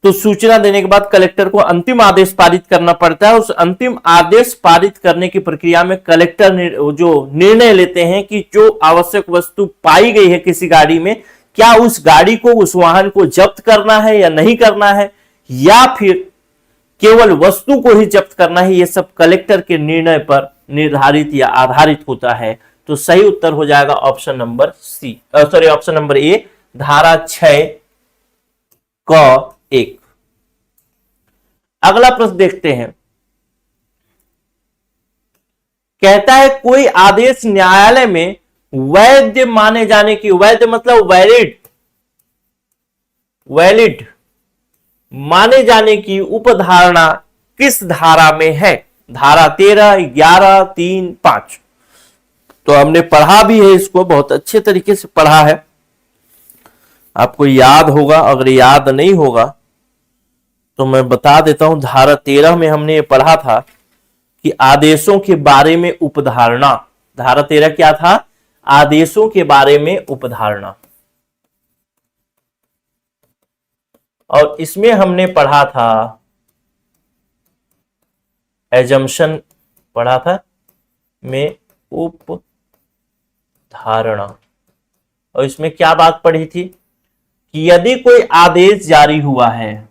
तो सूचना देने के बाद कलेक्टर को अंतिम आदेश पारित करना पड़ता है। उस अंतिम आदेश पारित करने की प्रक्रिया में कलेक्टर जो निर्णय लेते हैं कि जो आवश्यक वस्तु पाई गई है किसी गाड़ी में, क्या उस गाड़ी को, उस वाहन को जब्त करना है या नहीं करना है, या फिर केवल वस्तु को ही जब्त करना है। यह सब कलेक्टर के निर्णय पर निर्धारित या आधारित होता है। तो सही उत्तर हो जाएगा option number C, sorry option number A, धारा 6 क 1। अगला प्रश्न देखते हैं, कहता है कोई आदेश न्यायालय में वैध माने जाने की, वैध मतलब वैलिड माने जाने की उपधारणा किस धारा में है? धारा 13, 11, 3, 5। तो हमने पढ़ा भी है इसको, बहुत अच्छे तरीके से पढ़ा है, आपको याद होगा। अगर याद नहीं होगा तो मैं बता देता हूं। धारा 13 में हमने ये पढ़ा था कि आदेशों के बारे में उपधारणा। धारा 13 क्या था? आदेशों के बारे में उपधारणा। और इसमें हमने पढ़ा था एजम्पशन, पढ़ा था में उपधारणा। और इसमें क्या बात पढ़ी थी कि यदि कोई आदेश जारी हुआ है,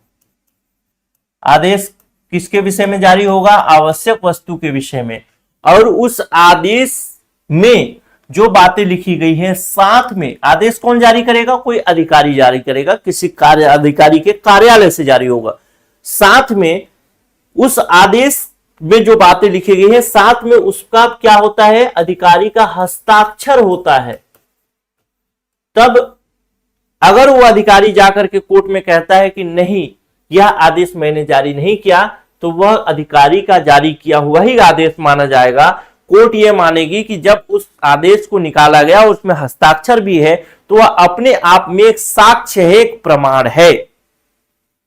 आदेश किसके विषय में जारी होगा? आवश्यक वस्तु के विषय में। और उस आदेश में जो बातें लिखी गई है, साथ में आदेश कौन जारी करेगा? कोई अधिकारी जारी करेगा, किसी कार्य अधिकारी के कार्यालय से जारी होगा। साथ में उस आदेश में जो बातें लिखी गई है, साथ में उसका क्या होता है? अधिकारी का हस्ताक्षर होता है। तब अगर वो अधिकारी जाकर के कोर्ट में कहता है कि नहीं, यह आदेश मैंने जारी नहीं किया, तो वह अधिकारी का जारी किया हुआ ही आदेश माना जाएगा। कोर्ट यह मानेगी कि जब उस आदेश को निकाला गया, उसमें हस्ताक्षर भी है, तो वह अपने आप में एक साक्ष्य है, एक प्रमाण है।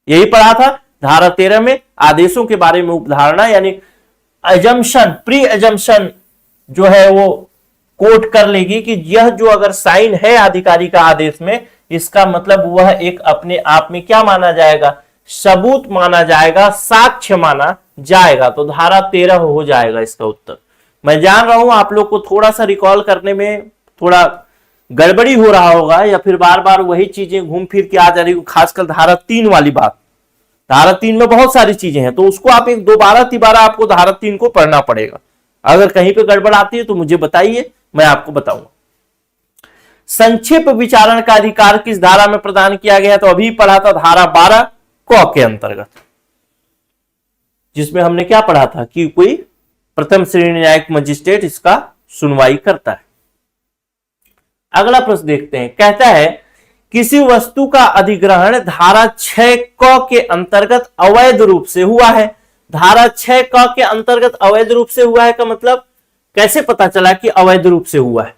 यही पढ़ा था धारा 13 में, आदेशों के बारे में उपधारणा, यानी अजम्पशन, प्री अजम्पशन जो है वो कोर्ट कर लेगी कि यह जो अगर साइन है अधिकारी का आदेश में, इसका मतलब वह एक अपने आप में क्या माना जाएगा? सबूत माना जाएगा, साक्ष्य माना जाएगा। तो धारा 13 हो जाएगा इसका उत्तर। मैं जान रहा हूं आप लोग को थोड़ा सा रिकॉल करने में थोड़ा गड़बड़ी हो रहा होगा, या फिर बार बार वही चीजें घूम फिर के आ जा रही, खासकर धारा 3 वाली बात। धारा 3 में बहुत सारी चीजें हैं, तो उसको आप एक दोबारा आपको धारा 3 को पढ़ना पड़ेगा। अगर कहीं पे गड़बड़ आती है तो मुझे बताइए, मैं आपको बताऊंगा। संक्षिप्त विचारण का अधिकार किस धारा में प्रदान किया गया? तो अभी पढ़ा था धारा 12 क के अंतर्गत, जिसमें हमने क्या पढ़ा था कि कोई प्रथम श्रेणी न्यायिक मजिस्ट्रेट इसका सुनवाई करता है। अगला प्रश्न देखते हैं, कहता है किसी वस्तु का अधिग्रहण धारा 6 क के अंतर्गत अवैध रूप से हुआ है। धारा 6 क के अंतर्गत अवैध रूप से हुआ है का मतलब कैसे पता चला कि अवैध रूप से हुआ है?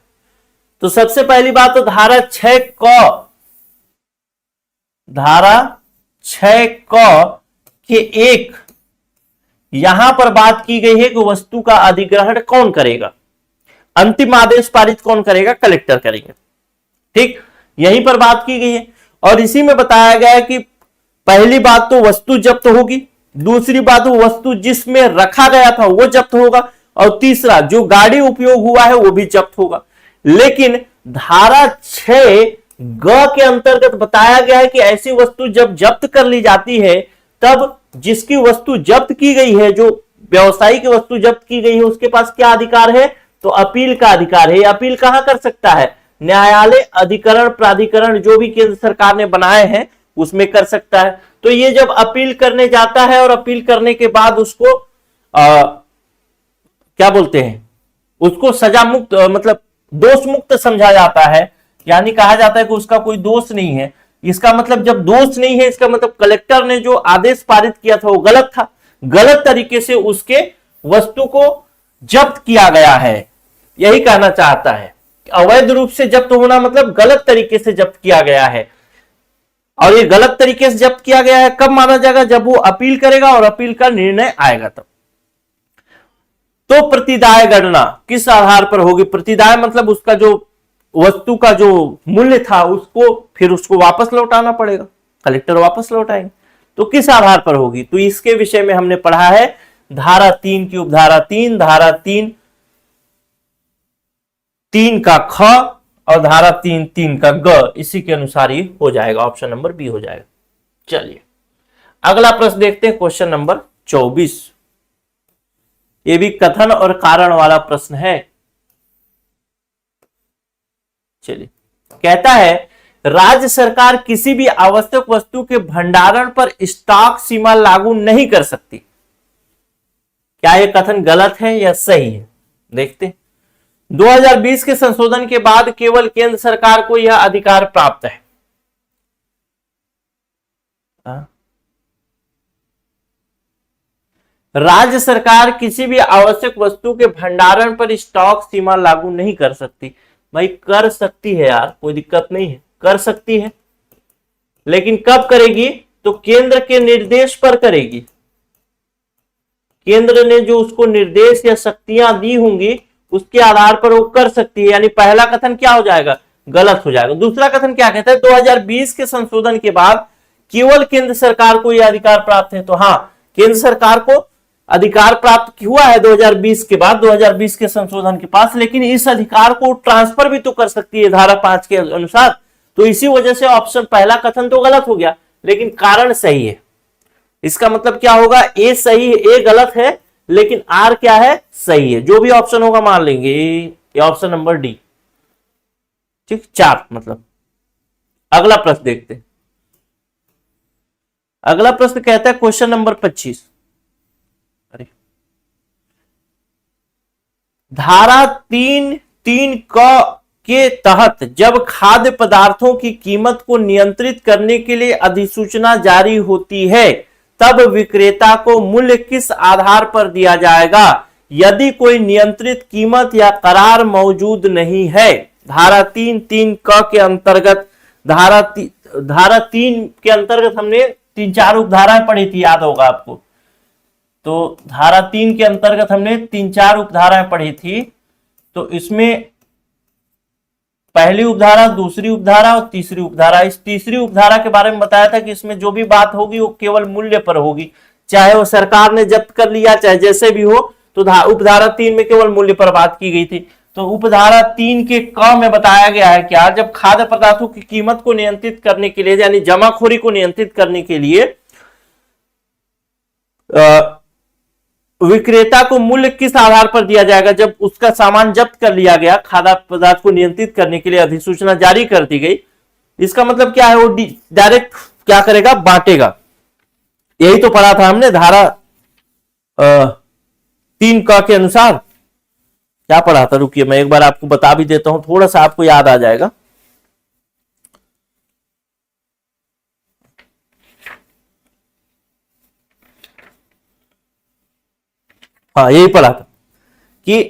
तो सबसे पहली बात तो धारा 6 क के एक यहां पर बात की गई है कि वस्तु का अधिग्रहण कौन करेगा, अंतिम आदेश पारित कौन करेगा, कलेक्टर करेंगे। ठीक, यहीं पर बात की गई है। और इसी में बताया गया है कि पहली बात तो वस्तु जब्त होगी, दूसरी बात वो वस्तु जिसमें रखा गया था वो जब्त होगा, और तीसरा जो गाड़ी उपयोग हुआ है वो भी जब्त होगा। लेकिन धारा 6 ग के अंतर्गत बताया गया है कि ऐसी वस्तु जब जब्त कर ली जाती है तब जिसकी वस्तु जब्त की गई है, जो व्यवसायी की वस्तु जब्त की गई है, उसके पास क्या अधिकार है? तो अपील का अधिकार है। अपील कहां कर सकता है? न्यायालय, अधिकरण, प्राधिकरण जो भी केंद्र सरकार ने बनाए हैं उसमें कर सकता है। तो ये जब अपील करने जाता है और अपील करने के बाद उसको क्या बोलते हैं, उसको सजा मुक्त मतलब दोष मुक्त समझा जाता है, यानी कहा जाता है कि उसका कोई दोष नहीं है। इसका मतलब जब दोष नहीं है, इसका मतलब कलेक्टर ने जो आदेश पारित किया था वो गलत था, गलत तरीके से उसके वस्तु को जब्त किया गया है, यही कहना चाहता है। अवैध रूप से जब्त होना मतलब गलत तरीके से जब्त किया गया है, और ये गलत तरीके से जब्त किया गया है कब माना जाएगा? जब वो अपील करेगा और अपील का निर्णय आएगा तब। तो प्रतिदाय गणना किस आधार पर होगी? प्रतिदाय मतलब उसका जो वस्तु का जो मूल्य था उसको फिर उसको वापस लौटाना पड़ेगा, कलेक्टर वापस लौटाएंगे। तो किस आधार पर होगी? तो इसके विषय में हमने पढ़ा है धारा 3 की उपधारा 3, धारा 3 का ख और धारा 3 का ग, इसी के अनुसार ही हो जाएगा, ऑप्शन नंबर बी हो जाएगा। चलिए अगला प्रश्न देखते हैं, क्वेश्चन नंबर 24। ये भी कथन और कारण वाला प्रश्न है। चलिए, कहता है राज्य सरकार किसी भी आवश्यक वस्तु के भंडारण पर स्टॉक सीमा लागू नहीं कर सकती। क्या यह कथन गलत है या सही है? देखते हैं। 2020 के संशोधन के बाद केवल केंद्र सरकार को यह अधिकार प्राप्त है। राज्य सरकार किसी भी आवश्यक वस्तु के भंडारण पर स्टॉक सीमा लागू नहीं कर सकती। भाई कर सकती है यार, कोई दिक्कत नहीं है, कर सकती है, लेकिन कब करेगी? तो केंद्र के निर्देश पर करेगी। केंद्र ने जो उसको निर्देश या शक्तियां दी होंगी उसके आधार पर वो कर सकती है। यानी पहला कथन क्या हो जाएगा? गलत हो जाएगा। दूसरा कथन क्या कहता है? 2020 के संशोधन के बाद केवल केंद्र सरकार को यह अधिकार प्राप्त है। तो हाँ, केंद्र सरकार को अधिकार प्राप्त हुआ है 2020 के बाद, 2020 के संशोधन के पास, लेकिन इस अधिकार को ट्रांसफर भी तो कर सकती है धारा 5 के अनुसार। तो इसी वजह से ऑप्शन पहला कथन तो गलत हो गया, लेकिन कारण सही है। इसका मतलब क्या होगा? ए सही है, ए गलत है, लेकिन आर क्या है? सही है। जो भी ऑप्शन होगा मान लेंगे, ये ऑप्शन नंबर डी। ठीक, 4 मतलब। अगला प्रश्न देखते हैं। अगला प्रश्न कहता है क्वेश्चन नंबर 25। अरे धारा 3 क के तहत जब खाद्य पदार्थों की कीमत को नियंत्रित करने के लिए अधिसूचना जारी होती है तब विक्रेता को मूल्य किस आधार पर दिया जाएगा यदि कोई नियंत्रित कीमत या करार मौजूद नहीं है? धारा 3 क के अंतर्गत, धारा 3 के अंतर्गत हमने 3-4 उपधाराएं पढ़ी थी, याद होगा आपको। तो धारा 3 के अंतर्गत हमने 3-4 उपधाराएं पढ़ी थी। तो इसमें पहली उपधारा, दूसरी उपधारा और तीसरी उपधारा। इस तीसरी उपधारा के बारे में बताया था कि इसमें जो भी बात होगी वो केवल मूल्य पर होगी, चाहे वो सरकार ने जब्त कर लिया चाहे जैसे भी हो। तो उपधारा 3 में केवल मूल्य पर बात की गई थी। तो उपधारा 3 के क में बताया गया है क्या? जब खाद्य पदार्थों की कीमत को नियंत्रित करने के लिए, यानी जमाखोरी को नियंत्रित करने के लिए विक्रेता को मूल्य किस आधार पर दिया जाएगा? जब उसका सामान जब्त कर लिया गया, खाद्य पदार्थ को नियंत्रित करने के लिए अधिसूचना जारी कर दी गई, इसका मतलब क्या है? वो डायरेक्ट क्या करेगा? बांटेगा। यही तो पढ़ा था हमने धारा 3 क के अनुसार। क्या पढ़ा था? रुकिए मैं एक बार आपको बता भी देता हूं, थोड़ा सा आपको याद आ जाएगा। हाँ यही पढ़ा था कि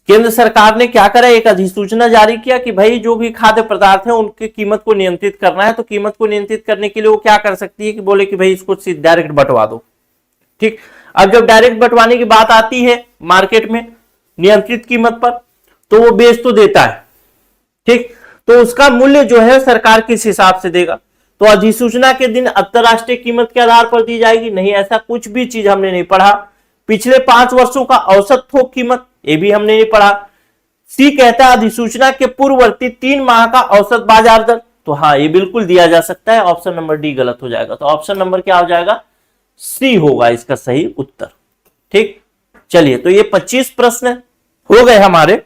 केंद्र सरकार ने क्या करा, एक अधिसूचना जारी किया कि भाई जो भी खाद्य पदार्थ है उनकी कीमत को नियंत्रित करना है। तो कीमत को नियंत्रित करने के लिए वो क्या कर सकती है कि बोले कि भाई इसको डायरेक्ट बंटवा दो। ठीक, अब जब डायरेक्ट बंटवाने की बात आती है मार्केट में नियंत्रित कीमत पर, तो वो बेच तो देता है, ठीक, तो उसका मूल्य जो है सरकार किस हिसाब से देगा। तो अधिसूचना के दिन अंतरराष्ट्रीय कीमत के आधार पर दी जाएगी, नहीं ऐसा कुछ भी चीज हमने नहीं पढ़ा। पिछले 5 वर्षों का औसत थोक कीमत, ये भी हमने नहीं पढ़ा। सी कहता है अधिसूचना के पूर्ववर्ती 3 माह का औसत बाजार दर, तो हाँ ये बिल्कुल दिया जा सकता है। ऑप्शन नंबर डी गलत हो जाएगा, तो ऑप्शन नंबर क्या हो जाएगा, सी होगा इसका सही उत्तर। ठीक, चलिए तो ये 25 प्रश्न हो गए हमारे,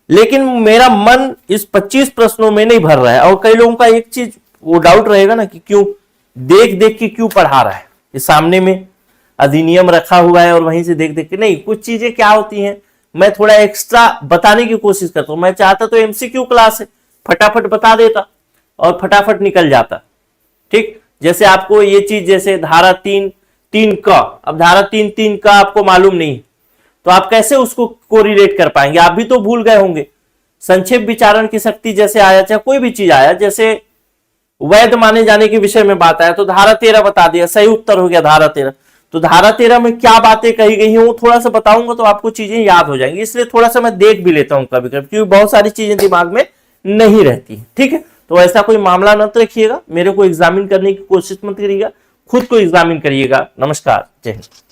लेकिन मेरा मन इस 25 प्रश्नों में नहीं भर रहा है। और कई लोगों का एक चीज वो डाउट रहेगा ना कि क्यों देख देख के क्यों पढ़ा रहा है, ये सामने में अधिनियम रखा हुआ है और वहीं से देख देख के नहीं। कुछ चीजें क्या होती हैं, मैं थोड़ा एक्स्ट्रा बताने की कोशिश करता हूं। मैं चाहता तो एमसीक्यू क्लास है, फटाफट बता देता और फटाफट निकल जाता। ठीक, जैसे आपको ये चीज, जैसे धारा 3(3) का, अब धारा 3(3) का आपको मालूम नहीं तो आप कैसे उसको कोरिलेट कर पाएंगे, आप भी तो भूल गए होंगे। संक्षेप विचारण की शक्ति जैसे आया, चाहे कोई भी चीज आया, जैसे वैध माने जाने के विषय में बात आया तो धारा 13 बता दिया, सही उत्तर हो गया धारा 13। तो धारा 13 में क्या बातें कही गई हैं वो थोड़ा सा बताऊंगा तो आपको चीजें याद हो जाएंगी। इसलिए थोड़ा सा मैं देख भी लेता हूं कभी कभी, क्योंकि बहुत सारी चीजें दिमाग में नहीं रहती। ठीक है, तो ऐसा कोई मामला मत रखिएगा, मेरे को एग्जामिन करने की कोशिश मत करिएगा, खुद को एग्जामिन करिएगा। नमस्कार, जय हिंद।